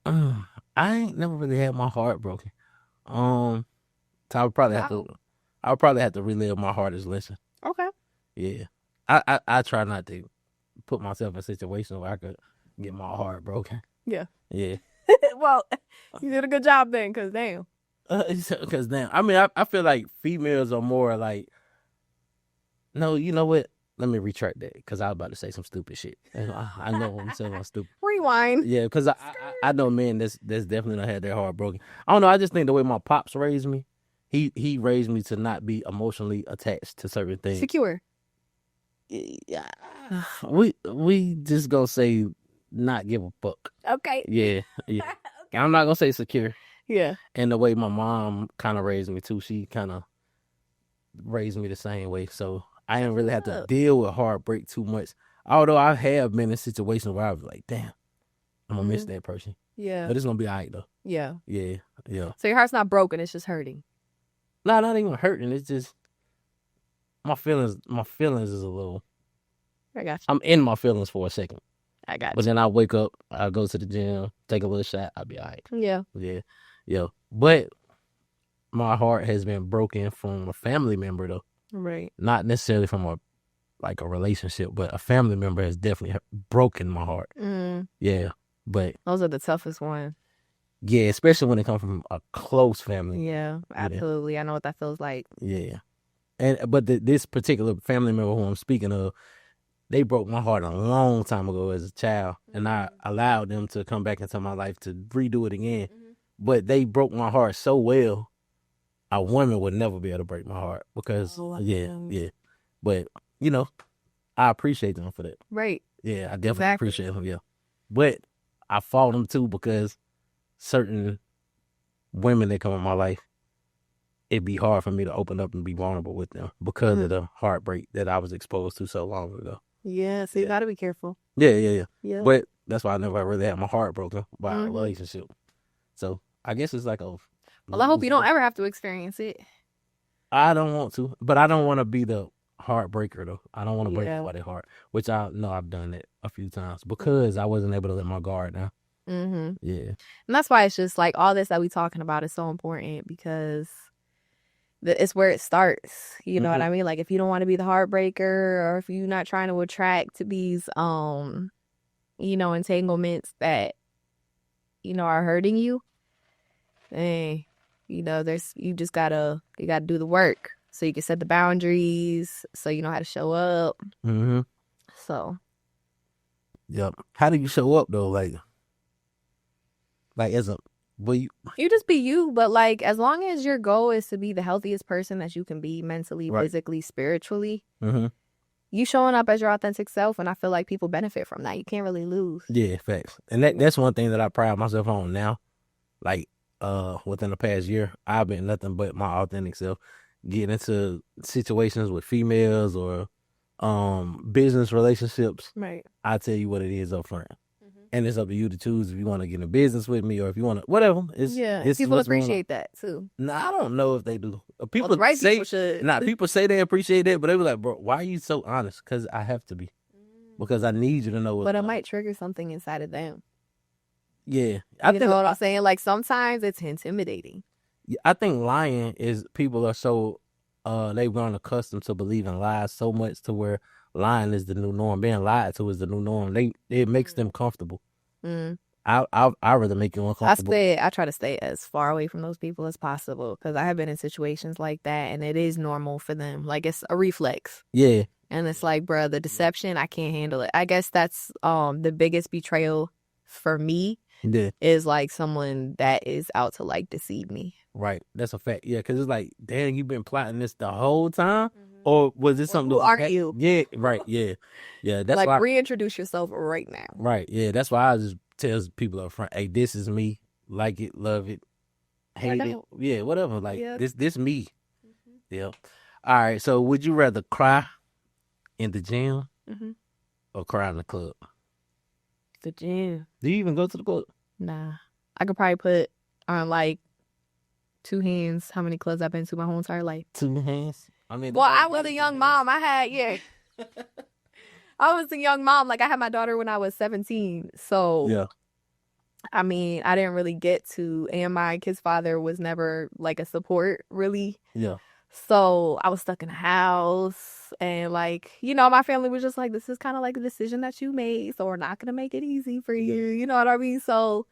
I ain't never really had my heart broken. So I would probably have to. I would probably have to relive my hardest lesson. Okay. Yeah, I try not to put myself in a situation where I could get my heart broken. Yeah. Yeah. Well, you did a good job then, because damn. Because damn, I mean, I feel like females are more like. No, you know what? Let me retract that because I was about to say some stupid shit. I know I'm saying I'm stupid. Rewind. Yeah, because I know men that's definitely not had their heart broken. I don't know. I just think the way my pops raised me, he raised me to not be emotionally attached to certain things. Secure. Yeah, we just gonna say not give a fuck. Okay. Yeah. I'm not gonna say secure. Yeah. And the way my mom kind of raised me too, she kind of raised me the same way. So I didn't really have to deal with heartbreak too much. Although I have been in situations where I was like, damn, I'm gonna miss that person. Yeah. But it's gonna be all right though. Yeah. Yeah. So your heart's not broken, it's just hurting. No, not even hurting. It's just my feelings is a little. I got you. I'm in my feelings for a second. I got you. But then I wake up, I go to the gym, take a little shot, I'll be all right. Yeah. Yeah. But my heart has been broken from a family member though. Right. Not necessarily from a relationship, but a family member has definitely broken my heart. Yeah. But those are the toughest ones. Yeah, especially when it comes from a close family. Yeah, absolutely. Yeah. I know what that feels like. Yeah. But this particular family member who I'm speaking of, they broke my heart a long time ago as a child, and I allowed them to come back into my life to redo it again. But they broke my heart so well, a woman would never be able to break my heart because, yeah. But, I appreciate them for that. Right. Yeah, I definitely appreciate them, yeah. But I fought them too because certain women that come in my life, it'd be hard for me to open up and be vulnerable with them because of the heartbreak that I was exposed to so long ago. Yeah, so you got to be careful. Yeah. But that's why I never really had my heart broken by a relationship. So I guess it's like a... Well, I hope you don't ever have to experience it. I don't want to, but I don't want to be the heartbreaker though. I don't want to break anybody's heart, which I know I've done that a few times because I wasn't able to let my guard down. Yeah. And that's why it's just like all this that we talking about is so important because it's where it starts. You know what I mean? Like if you don't want to be the heartbreaker or if you're not trying to attract these, entanglements that, are hurting you, hey, you just gotta do the work so you can set the boundaries so you know how to show up. So. Yep. How do you show up though? Like as a... Well, you just be you, but like as long as your goal is to be the healthiest person that you can be mentally, physically, spiritually, you showing up as your authentic self, and I feel like people benefit from that. You can't really lose. Yeah, facts. And that's one thing that I pride myself on now. Like within the past year, I've been nothing but my authentic self. Getting into situations with females or business relationships. Right. I tell you what it is up front. And it's up to you to choose if you want to get in business with me or if you want to, whatever. It's people appreciate that too. I don't know if they do. People people should. People say they appreciate that, but they were like, bro, why are you so honest? Because I have to be. Because I need you to know what's But it might trigger something inside of them. Yeah. You know what I'm saying? Like sometimes it's intimidating. I think lying is people are so, they've grown accustomed to believing lies so much to where lying is the new norm. Being lied to is the new norm. It makes them comfortable. I'd rather make you uncomfortable. I try to stay as far away from those people as possible because I have been in situations like that and it is normal for them. Like it's a reflex. Yeah. And it's like, bro, the deception, I can't handle it. I guess that's the biggest betrayal for me is like someone that is out to like deceive me. Right. That's a fact. Yeah, because it's like, damn, you've been plotting this the whole time? Or was this something... Who are you? Yeah, right, yeah. Yeah, that's like, why... reintroduce yourself right now. Right, yeah. That's why I just tell people up front, hey, this is me. Like it, love it, hate it. Yeah, whatever. Like, this me. Yeah. All right, so would you rather cry in the gym or cry in the club? The gym. Do you even go to the club? Nah. I could probably put on, like, 2 hands how many clubs I've been to my whole entire life. 2 hands? I mean, Well, I was a young mom. I was a young mom. Like, I had my daughter when I was 17. So, yeah, I mean, I didn't really get to, and my kid's father was never like a support, really. yeah, So I was stuck in the house, and like, my family was just like, this is kind of like a decision that you made, so we're not gonna make it easy for you. You know what I mean? So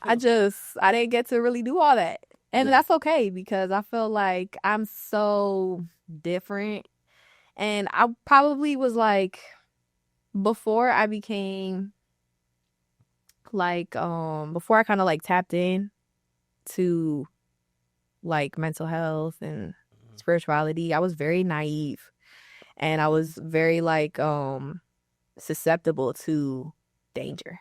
I didn't get to really do all that. And that's okay, because I feel like I'm so different. And I probably was like, before I became like, before I kind of like tapped in to like mental health and spirituality, I was very naive, and I was very like susceptible to danger.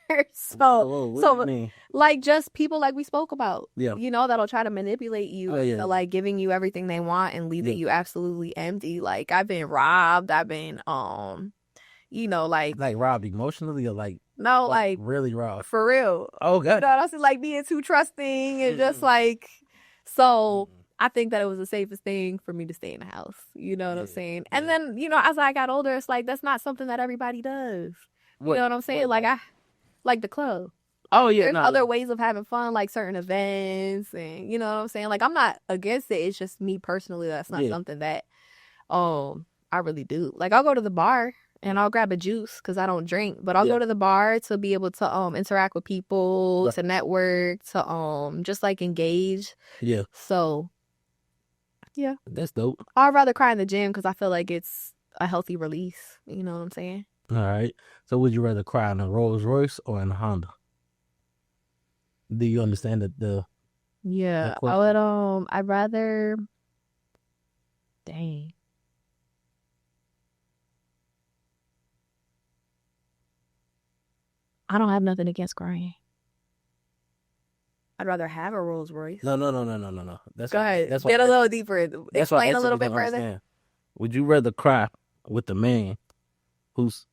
What do you mean? Like, just people like we spoke about, Yeah. that'll try to manipulate you into like giving you everything they want and leaving you absolutely empty. Like, I've been robbed. I've been like robbed emotionally, or like no, like really robbed for real. Oh god. You know what I'm saying? Like, being too trusting and just like, so I think that it was the safest thing for me to stay in the house. You know what I'm saying? And then, as I got older, it's like, that's not something that everybody does. You know what I'm saying? Like, I like the club. Oh yeah, there's other ways of having fun, like certain events, and you know what I'm saying? Like, I'm not against it. It's just me personally, that's not something that I really do. Like, I'll go to the bar and I'll grab a juice because I don't drink, but I'll go to the bar to be able to interact with people, to network, to just like engage. Yeah. So yeah, that's dope. I'd rather cry in the gym because I feel like it's a healthy release. You know what I'm saying? All right. So would you rather cry in a Rolls Royce or in a Honda? Do you understand the Yeah, I would I'd rather, dang. I don't have nothing against crying. I'd rather have a Rolls Royce. No. Go ahead. Get a little deeper. Explain a little bit further. Understand. Would you rather cry with the man who's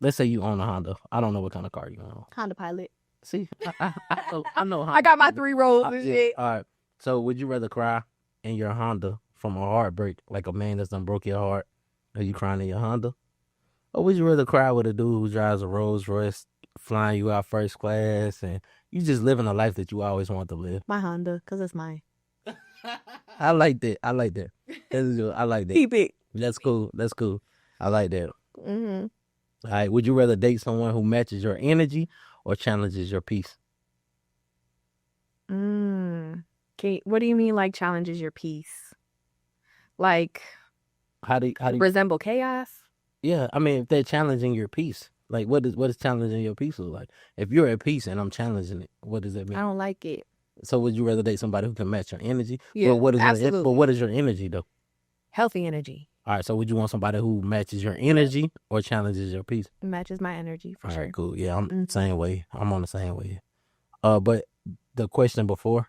let's say you own a Honda. I don't know what kind of car you own. Honda Pilot. See, I know Honda. I got my 3 rows and shit. All right. So would you rather cry in your Honda from a heartbreak, like a man that's done broke your heart? Are you crying in your Honda? Or would you rather cry with a dude who drives a Rolls Royce, flying you out first class, and you just living a life that you always want to live? My Honda, because it's mine. I like that. I like that. I like that. Keep it. That's cool. I like that. Mm-hmm. All right. Would you rather date someone who matches your energy or challenges your peace? Okay. What do you mean, like, challenges your peace? Like, how do you resemble chaos? Yeah, I mean, if they're challenging your peace, like what is challenging your peace look like? If you're at peace and I'm challenging it, what does that mean? I don't like it. So would you rather date somebody who can match your energy? Yeah, absolutely. But what is your energy though? Healthy energy. All right, so would you want somebody who matches your energy or challenges your peace? Matches my energy for sure. All right, cool. Yeah, I'm the same way. I'm on the same way. But the question before,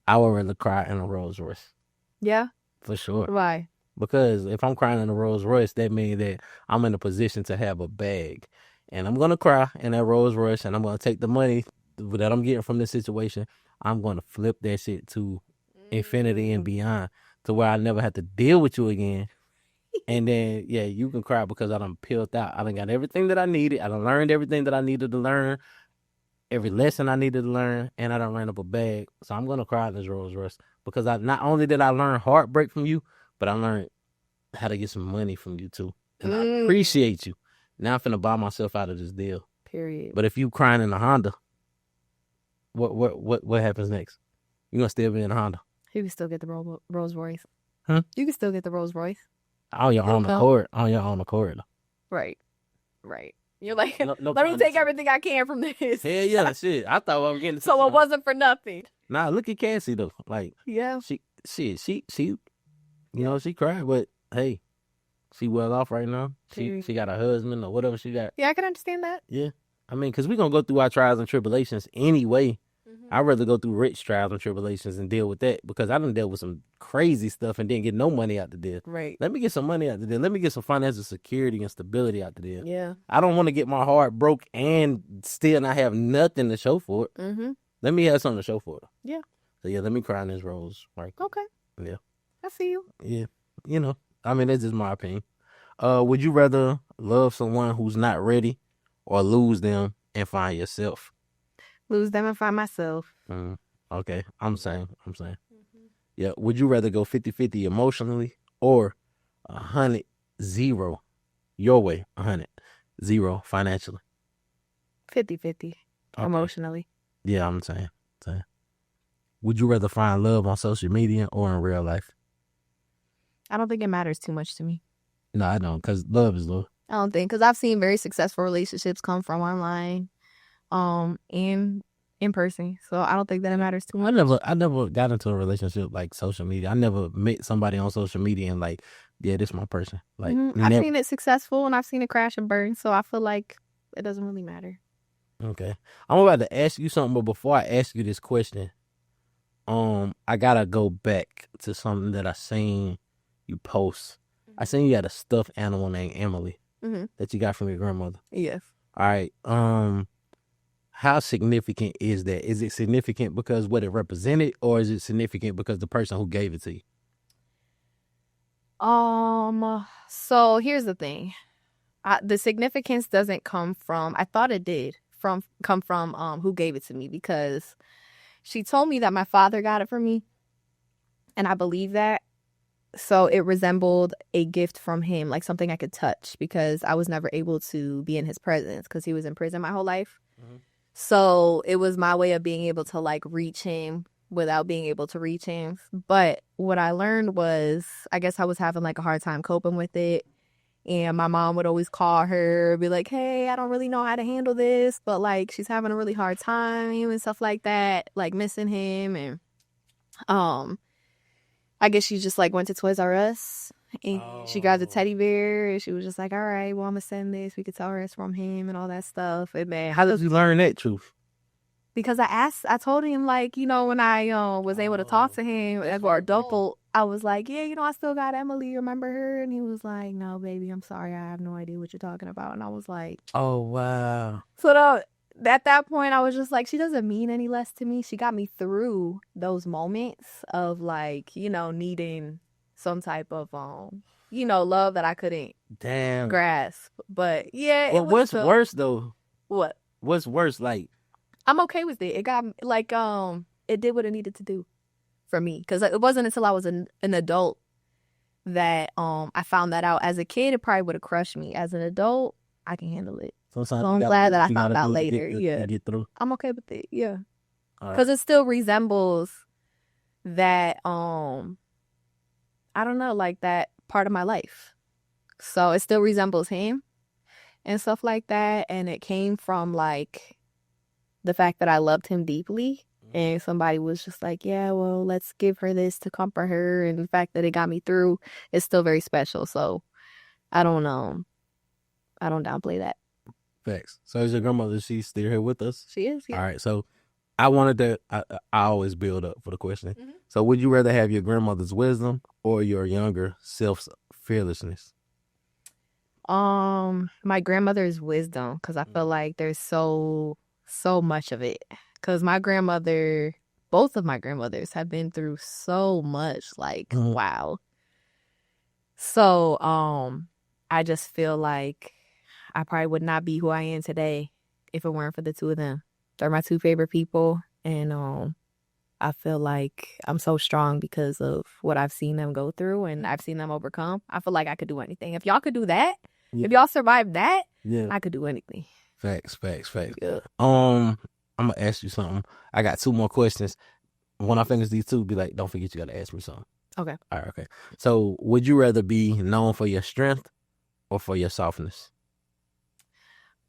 I would rather cry in a Rolls Royce. Yeah? For sure. Why? Because if I'm crying in a Rolls Royce, that means that I'm in a position to have a bag. And I'm going to cry in that Rolls Royce, and I'm going to take the money that I'm getting from this situation. I'm going to flip that shit to infinity and beyond, to where I never have to deal with you again. And then, yeah, you can cry because I done peeled out. I done got everything that I needed. I done learned everything that I needed to learn, every lesson I needed to learn, and I done ran up a bag. So I'm going to cry in this Rolls Royce because not only did I learn heartbreak from you, but I learned how to get some money from you too. And I appreciate you. Now I'm finna buy myself out of this deal. Period. But if you crying in a Honda, what happens next? You gonna still be in a Honda? You can still get the Rolls Royce. Huh? You can still get the Rolls Royce. On your own accord. On your own accord. Right. You're like, let me take everything I can from this. Hell yeah, shit. I thought I was getting so it wasn't for nothing. Nah, look at Cassie though. Like, yeah, she you know, she cried, but hey, she well off right now. She got a husband or whatever she got. Yeah, I can understand that. Yeah. I mean, because we're going to go through our trials and tribulations anyway. I'd rather go through rich trials and tribulations and deal with that, because I done dealt with some crazy stuff and didn't get no money out the deal. Right. Let me get some money out the deal. Let me get some financial security and stability out the deal. Yeah. I don't want to get my heart broke and still not have nothing to show for it. Let me have something to show for it. Yeah. So, yeah, let me cry in this Rolls. Right. Okay. Yeah. I see you. Yeah, I mean, that's just my opinion. Would you rather love someone who's not ready or lose them and find yourself? Lose them and find myself. Okay, I'm saying. Yeah, would you rather go 50-50 emotionally or 100-0 your way, 100-0 financially? 50-50 Okay. emotionally. Yeah, I'm saying. Would you rather find love on social media or in real life? I don't think it matters too much to me. No, I don't, because love is love. I don't think, because I've seen very successful relationships come from online, and in person. So I don't think that it matters too much. I never got into a relationship like social media. I never met somebody on social media and like, yeah, this is my person. Like, I've seen it successful and I've seen it crash and burn. So I feel like it doesn't really matter. Okay. I'm about to ask you something, but before I ask you this question, I gotta go back to something that I seen you post. I seen you had a stuffed animal named Emily that you got from your grandmother. Yes. All right. How significant is that? Is it significant because what it represented, or is it significant because the person who gave it to you? So here's the thing. The significance doesn't come from, I thought it did come from who gave it to me, because she told me that my father got it for me, and I believe that. So it resembled a gift from him, like something I could touch, because I was never able to be in his presence because he was in prison my whole life. So it was my way of being able to like reach him without being able to reach him. But what I learned was, I guess I was having like a hard time coping with it. And my mom would always call her, be like, hey, I don't really know how to handle this, but like she's having a really hard time and stuff like that, like missing him. And I guess she just like went to Toys R Us and she got the teddy bear, and she was just like, all right, well, I'm gonna send this. We could tell her it's from him and all that stuff. And man, How did you learn that truth? because I told him, like, when I was able to talk to him as our adult, I was like, yeah, I still got Emily, remember her? And he was like, no, baby, I'm sorry, I have no idea what you're talking about. And I was like, oh, wow. So at that point, I was just like, she doesn't mean any less to me. She got me through those moments of like, needing some type of love that I couldn't grasp. But yeah, well, what's worse though? What? What's worse? Like, I'm okay with it. It got like it did what it needed to do for me, because it wasn't until I was an adult that I found that out. As a kid, it probably would have crushed me. As an adult, I can handle it. So I'm glad that I found out later. Get through. I'm okay with it. Yeah, because it still resembles that. I don't know, like that part of my life. So it still resembles him and stuff like that, and it came from like the fact that I loved him deeply, and somebody was just like, yeah, well, let's give her this to comfort her, and the fact that it got me through is still very special. So I don't downplay that. Facts. So is your grandmother, she's still here with us? She is, yeah. All right, so I wanted to, I always build up for the question. So would you rather have your grandmother's wisdom or your younger self's fearlessness? My grandmother's wisdom, because I feel like there's so much of it. Because both of my grandmothers have been through so much, like, wow. So, I just feel like I probably would not be who I am today if it weren't for the two of them. They're my two favorite people, and I feel like I'm so strong because of what I've seen them go through and I've seen them overcome. I feel like I could do anything. If y'all could do that, if y'all survived that, I could do anything. Facts. Yeah. I'm gonna ask you something. I got two more questions. When I finish these two, be like, don't forget you gotta ask me something. Okay. All right, okay. So would you rather be known for your strength or for your softness?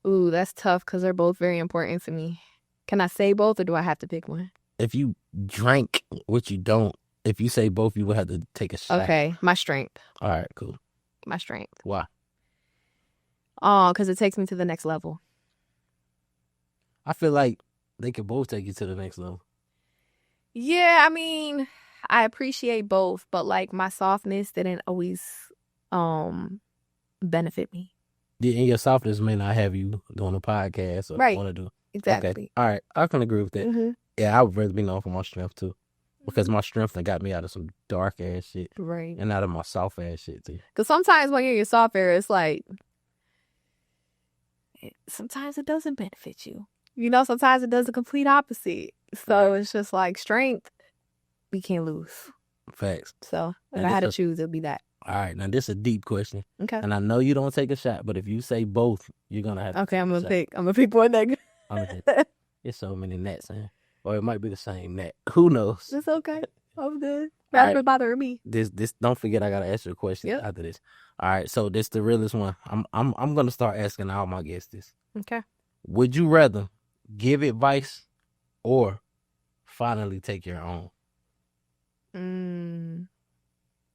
Ooh, that's tough because they're both very important to me. Can I say both, or do I have to pick one? If you drank, which you don't, if you say both, you would have to take a shot. Okay, my strength. All right, cool. My strength. Why? Because it takes me to the next level. I feel like they could both take you to the next level. Yeah, I mean, I appreciate both, but like my softness didn't always benefit me. Yeah, and your softness may not have you doing a podcast or right. want to do. Exactly. Okay. All right, I can agree with that. Yeah, I would rather be known for my strength too. Because my strength done got me out of some dark ass shit. Right. And out of my soft ass shit too. Because sometimes when you're in your software, it's like, sometimes it doesn't benefit you. You know, sometimes it does the complete opposite. So it's just like strength, we can't lose. Facts. So if And I had to this choose, it'd be that. All right, now this is a deep question. Okay. And I know you don't take a shot, but if you say both, you're gonna have to Okay, I'm take a gonna pick. I'm gonna pick one that. shot. There's so many nets, man. Or it might be the same net. Who knows? It's okay. I'm good. All That's right. what bothering me. This don't forget I gotta ask you a question Yep. after this. All right, so this the realest one. I'm gonna start asking all my guests this. Okay. Would you rather give advice or finally take your own?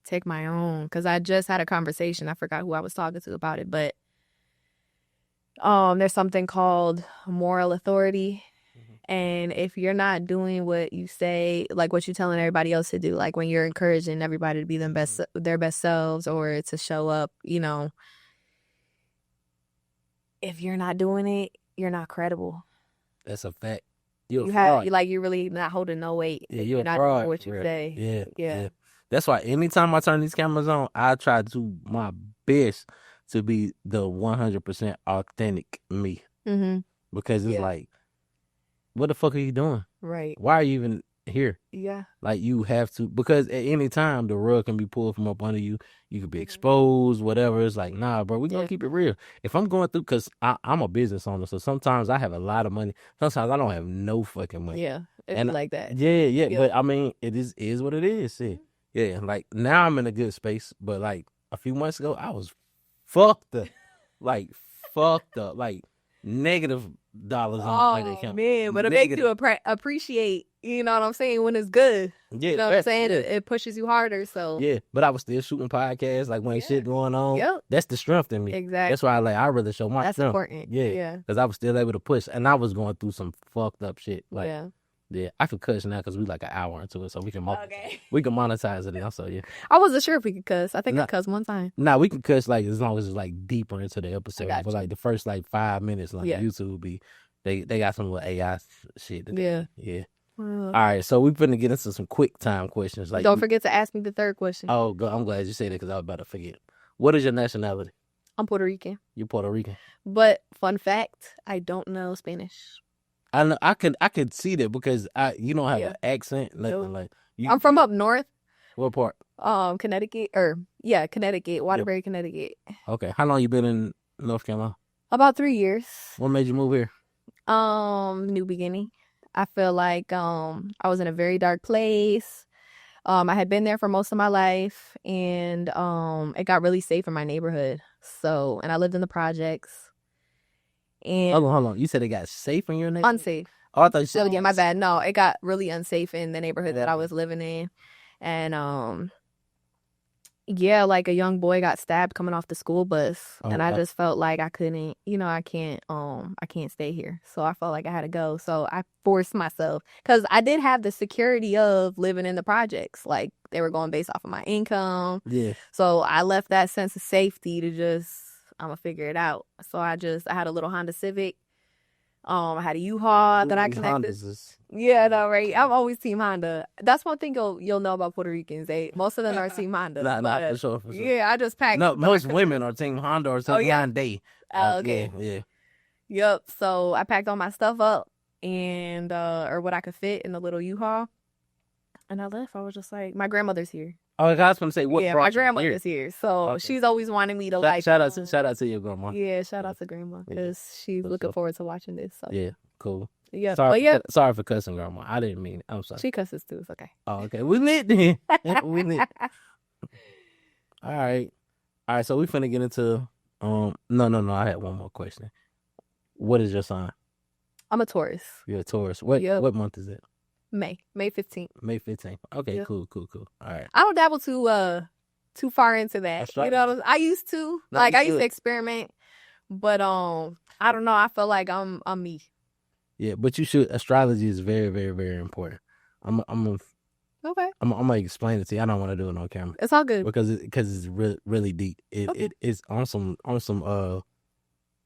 Take my own, because I just had a conversation. I forgot who I was talking to about it, but there's something called moral authority. And if you're not doing what you say, like what you're telling everybody else to do, like when you're encouraging everybody to be their best selves or to show up, you know, if you're not doing it, you're not credible. That's a fact. You're really not holding no weight. Yeah, you're not a fraud. doing what you say. Yeah. That's why anytime I turn these cameras on, I try to do my best to be the 100% authentic me. Because it's like, what the fuck are you doing? Right. Why are you even here? Yeah. Like, you have to, because at any time the rug can be pulled from up under you. You could be exposed, whatever. It's like, nah, bro, we're going to keep it real. If I'm going through, because I'm a business owner, so sometimes I have a lot of money. Sometimes I don't have no fucking money. Yeah. It's like that. Yeah. But I mean, it is what it is. See? Yeah. Like, now I'm in a good space, but like a few months ago, I was fucked up. Like, negative dollars on my account. Man, but it makes you appreciate, you know what I'm saying, when it's good. Yeah, you know what I'm saying? It pushes you harder. So yeah, but I was still shooting podcasts, like when shit going on. Yep. That's the strength in me. Exactly. That's why I rather show my That's strength. important. Yeah, because I was still able to push, and I was going through some fucked up shit. Like, yeah, I could cuss now because we like an hour into it, so we can we can monetize it now. So yeah, I wasn't sure if we could cuss. I think I cussed one time. Nah, we can cuss like as long as it's like deeper into the episode. But like the first like 5 minutes, like YouTube be they got some little AI shit. Yeah. All right, so we finna get into some quick time questions. Like, don't forget to ask me the third question. Oh, I'm glad you said it because I was about to forget. What is your nationality? I'm Puerto Rican. You're Puerto Rican. But fun fact, I don't know Spanish. I know. I could see that because you don't have an accent. I'm from up north. What part? Connecticut. Connecticut. Waterbury, Connecticut. Okay. How long you been in North Carolina? About 3 years. What made you move here? New beginning. I feel like I was in a very dark place. I had been there for most of my life, and it got really safe in my neighborhood. So, and I lived in the projects. And hold on. You said it got safe in your neighborhood? Unsafe. Oh, I thought you said my bad. No, it got really unsafe in the neighborhood that I was living in. And like a young boy got stabbed coming off the school bus. And I just felt like I couldn't, I can't stay here. So I felt like I had to go. So I forced myself, because I did have the security of living in the projects. Like, they were going based off of my income. Yeah. So I left that sense of safety to just, I'm gonna figure it out. So I had a little Honda Civic. I had a U-Haul that I connected. Yeah, no, right. I'm always Team Honda. That's one thing you'll know about Puerto Ricans. Most of them are Team Honda. Nah, for sure. Yeah, I just packed. No, most women are Team Honda or Team Hyundai. Okay. Yeah. Yep. So I packed all my stuff up and or what I could fit in the little U-Haul, and I left. I was just like, my grandmother's here. Oh, I was going to say, what? Yeah, my grandmother's here. So she's always wanting me to shout out to your grandma. Yeah, shout out to grandma, because she's looking forward to watching this. So. Yeah, cool. Yeah, sorry for cussing, grandma. I didn't mean it. I'm sorry. She cusses too. It's okay. Oh, okay. We lit then. We lit. All right. So we finna get into no. I had one more question. What is your sign? I'm a Taurus. You're a Taurus. What month is it? May 15th. May 15th. Okay, cool. All right. I don't dabble too far into that. You know, I used to. I used to experiment, but I don't know. I feel like I'm me. Yeah, but you should. Astrology is very, very, very important. I'm gonna explain it to you. I don't want to do it on camera. It's all good because it's really, really deep. It's on some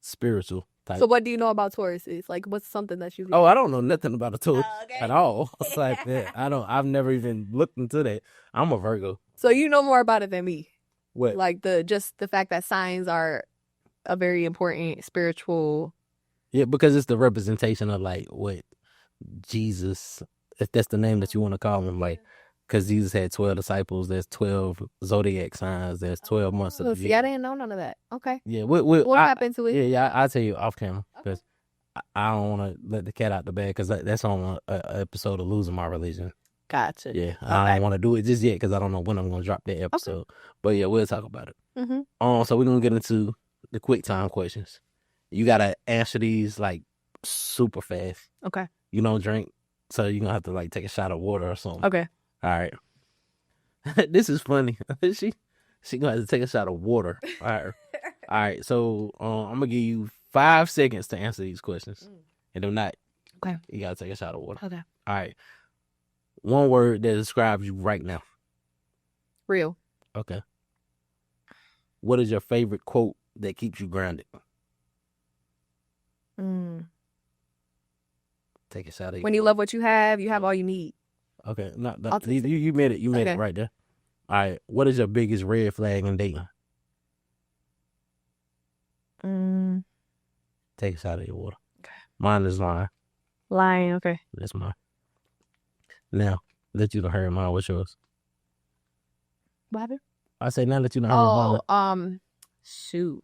spiritual type. So what do you know about Tauruses? Like, what's something that you... Oh, I don't know nothing about a Taurus okay. at all. It's like that. I've never even looked into that. I'm a Virgo. So you know more about it than me. What? Like just the fact that signs are a very important spiritual... Yeah, because it's the representation of like what Jesus, if that's the name that you want to call him, like, because Jesus had 12 disciples. There's 12 zodiac signs. There's 12 months of the year. See, I didn't know none of that. Okay. Yeah, What happened to it? Yeah, I'll tell you off camera because I don't want to let the cat out the bag because that's on an episode of Losing My Religion. Gotcha. Yeah, I don't want to do it just yet because I don't know when I'm going to drop that episode. Okay. But yeah, we'll talk about it. Mm-hmm. So we're going to get into the quick time questions. You got to answer these like super fast. Okay. You don't drink, so you're going to have to like take a shot of water or something. Okay. All right. This is funny. She going to have to take a shot of water. All right. All right. So I'm going to give you 5 seconds to answer these questions. And if not, okay, you got to take a shot of water. Okay. All right. One word that describes you right now. Real. Okay. What is your favorite quote that keeps you grounded? Take a shot of when you love what you have all you need. Okay. You made it. You made it right there. All right. What is your biggest red flag in dating? Take a shot of your water. Okay. Mine is lying. Lying, okay. That's mine. Now that you done heard mine, what's yours? What happened? I say now that you done heard mine. Shoot.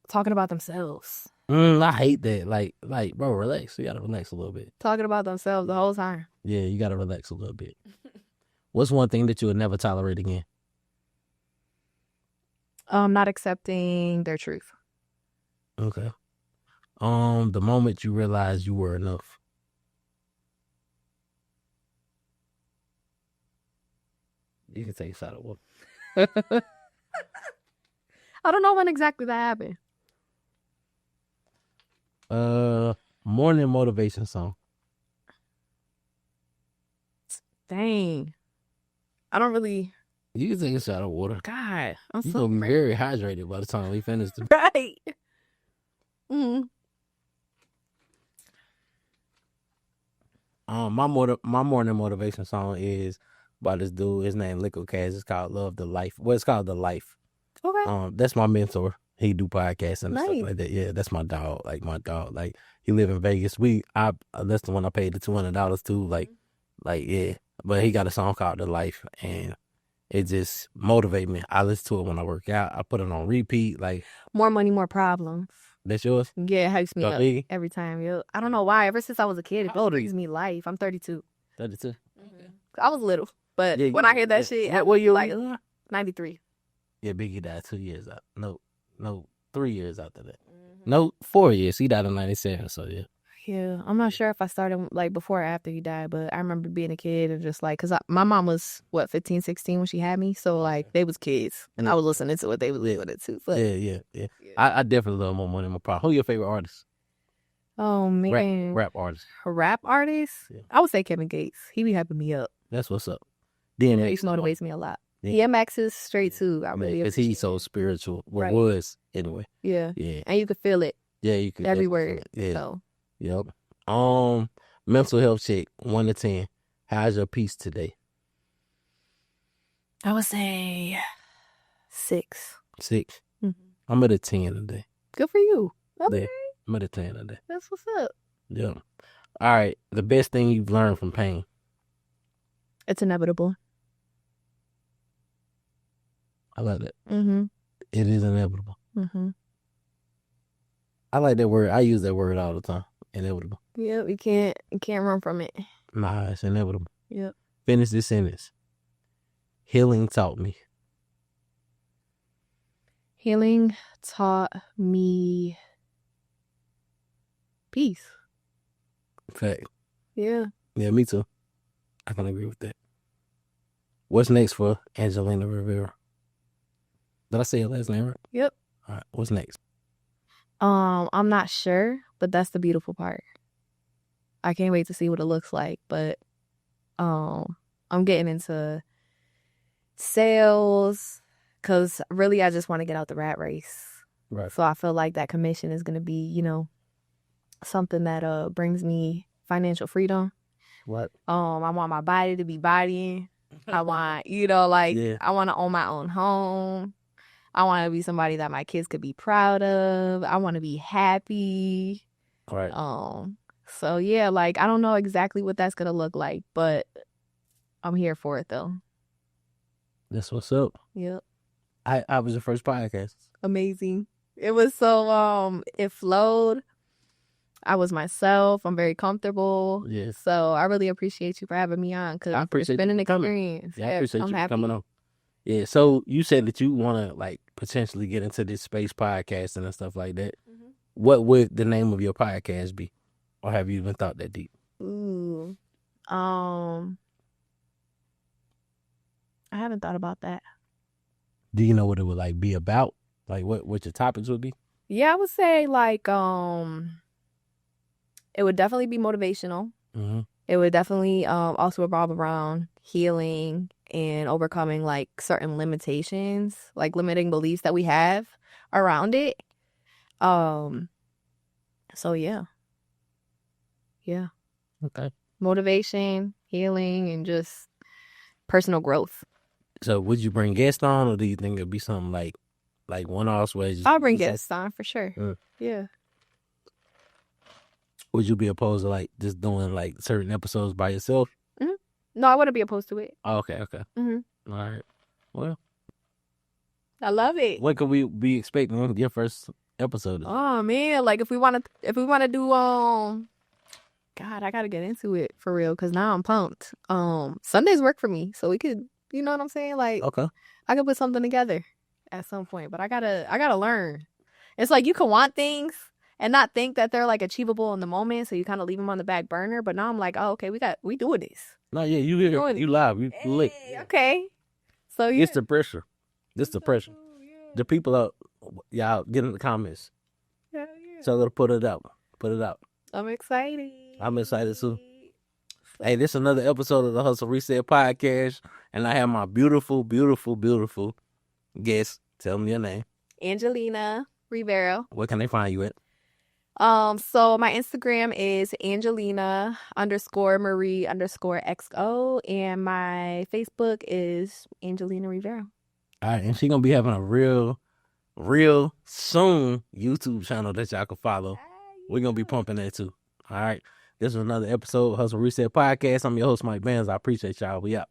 Talking about themselves. I hate that. Like, bro, relax. You gotta relax a little bit. Talking about themselves the whole time. Yeah, you gotta relax a little bit. What's one thing that you would never tolerate again? Not accepting their truth. Okay. The moment you realized you were enough. You can take a shot of water. I don't know when exactly that happened. Morning motivation song. Dang. I don't really... You can take a shot of water. God, I'm You're so... going to be very hydrated by the time we finish. Right. Mm-hmm. My morning motivation song is by this dude. His name Liquid Cash. It's called Love the Life. Well, it's called The Life. Okay. That's my mentor. He do podcasts and nice. stuff like that. Yeah, that's my dog. Like my dog. Like he live in Vegas. That's the one I paid the $200 to. Like yeah. But he got a song called The Life, and it just motivates me. I listen to it when I work out. I put it on repeat. Like More Money, More Problems. That's yours? Yeah, it hypes me up every time. Yeah. I don't know why. Ever since I was a kid, it gives me life. I'm 32. 32? Mm-hmm. I was little, but when I hear that shit, what year? Like 93. Yeah, Biggie died 2 years out. No, 3 years after that. Mm-hmm. No, 4 years. He died in 97, so yeah. Yeah, I'm not sure if I started like before or after he died, but I remember being a kid and just like, because my mom was, 15, 16 when she had me, so like, they was kids, and I was listening to what they was listening to. But, yeah. I definitely love More Money, More Problem. Who's your favorite artist? Oh, man. Rap artist. Rap artist? Yeah. I would say Kevin Gates. He be hyping me up. That's what's up. DMX. He motivates me a lot. DMX is straight too. I really because he's so spiritual. Well, right. Was anyway. Yeah. And you could feel it. Yeah, you could. Every word. Yeah. So. Yep. Mental health check 1 to 10. How's your peace today? I would say 6. 6. Mm-hmm. I'm at a 10 today. Good for you. Okay. Yeah, I'm at a 10 today. That's what's up. Yeah. All right. The best thing you've learned from pain. It's inevitable. I like that. Mm-hmm. It is inevitable. Mm-hmm. I like that word. I use that word all the time. Inevitable. Yep, you can't run from it. Nah, it's inevitable. Yep. Finish this sentence. Healing taught me. Healing taught me peace. Fact. Yeah. Yeah, me too. I can agree with that. What's next for Angelina Rivera? Did I say her last name right? Yep. All right. What's next? I'm not sure, but that's the beautiful part. I can't wait to see what it looks like, but I'm getting into sales because really I just want to get out the rat race. Right. So I feel like that commission is going to be, you know, something that brings me financial freedom. What? I want my body to be bodying. I want, you know, like, Yeah. I want to own my own home. I want to be somebody that my kids could be proud of. I want to be happy. Right. So yeah, like, I don't know exactly what that's going to look like, but I'm here for it though. That's what's up. Yep. I was your first podcast. Amazing. It was so, it flowed. I was myself. I'm very comfortable. Yes. So I really appreciate you for having me on, because I appreciate it's been an you coming. experience. Yeah, I appreciate I'm you happy. coming on. Yeah, so you said that you want to, like, potentially get into this space podcasting and stuff like that. Mhm. What would the name of your podcast be? Or have you even thought that deep? Ooh. I haven't thought about that. Do you know what it would, like, be about? Like, what your topics would be? Yeah, I would say, like, it would definitely be motivational. Mm-hmm. It would definitely also revolve around healing and overcoming, like, certain limitations, like limiting beliefs that we have around it. So yeah. Okay. Motivation, healing, and just personal growth. So would you bring guests on, or do you think it'd be something like one-offs where I'll bring guests on for sure. Yeah. Would you be opposed to, like, just doing, like, certain episodes by yourself? Mm-hmm. No, I wouldn't be opposed to it. Oh, okay. Mm-hmm. All right. Well, I love it. what could we be expecting on your first episode? Oh man, like, if we want to do God, I gotta get into it for real, because now I'm pumped. Sundays work for me, so we could, you know what I'm saying? Like, Okay. I could put something together at some point, but I gotta learn. It's like, you can want things and not think that they're, like, achievable in the moment, so you kind of leave them on the back burner. But now I'm like, oh, okay, we doing this. No, yeah, you here, Doing it. you live, you lit. Hey, okay. So yeah. It's the pressure. This the pressure. The people out, y'all get in the comments. Yeah. So they'll put it out. I'm excited. I'm excited too. Hey, this is another episode of the Hustle Reset Podcast, and I have my beautiful, beautiful, beautiful guest. Tell me your name. Angelina Rivera. Where can they find you at? So my Instagram is Angelina_Marie_XO, and my Facebook is Angelina Rivera. All right, and she's gonna be having a real soon YouTube channel that y'all can follow. We're gonna be pumping that too. All right. This is another episode of Hustle Reset Podcast. I'm your host, Mike Bandz. I appreciate y'all. We out.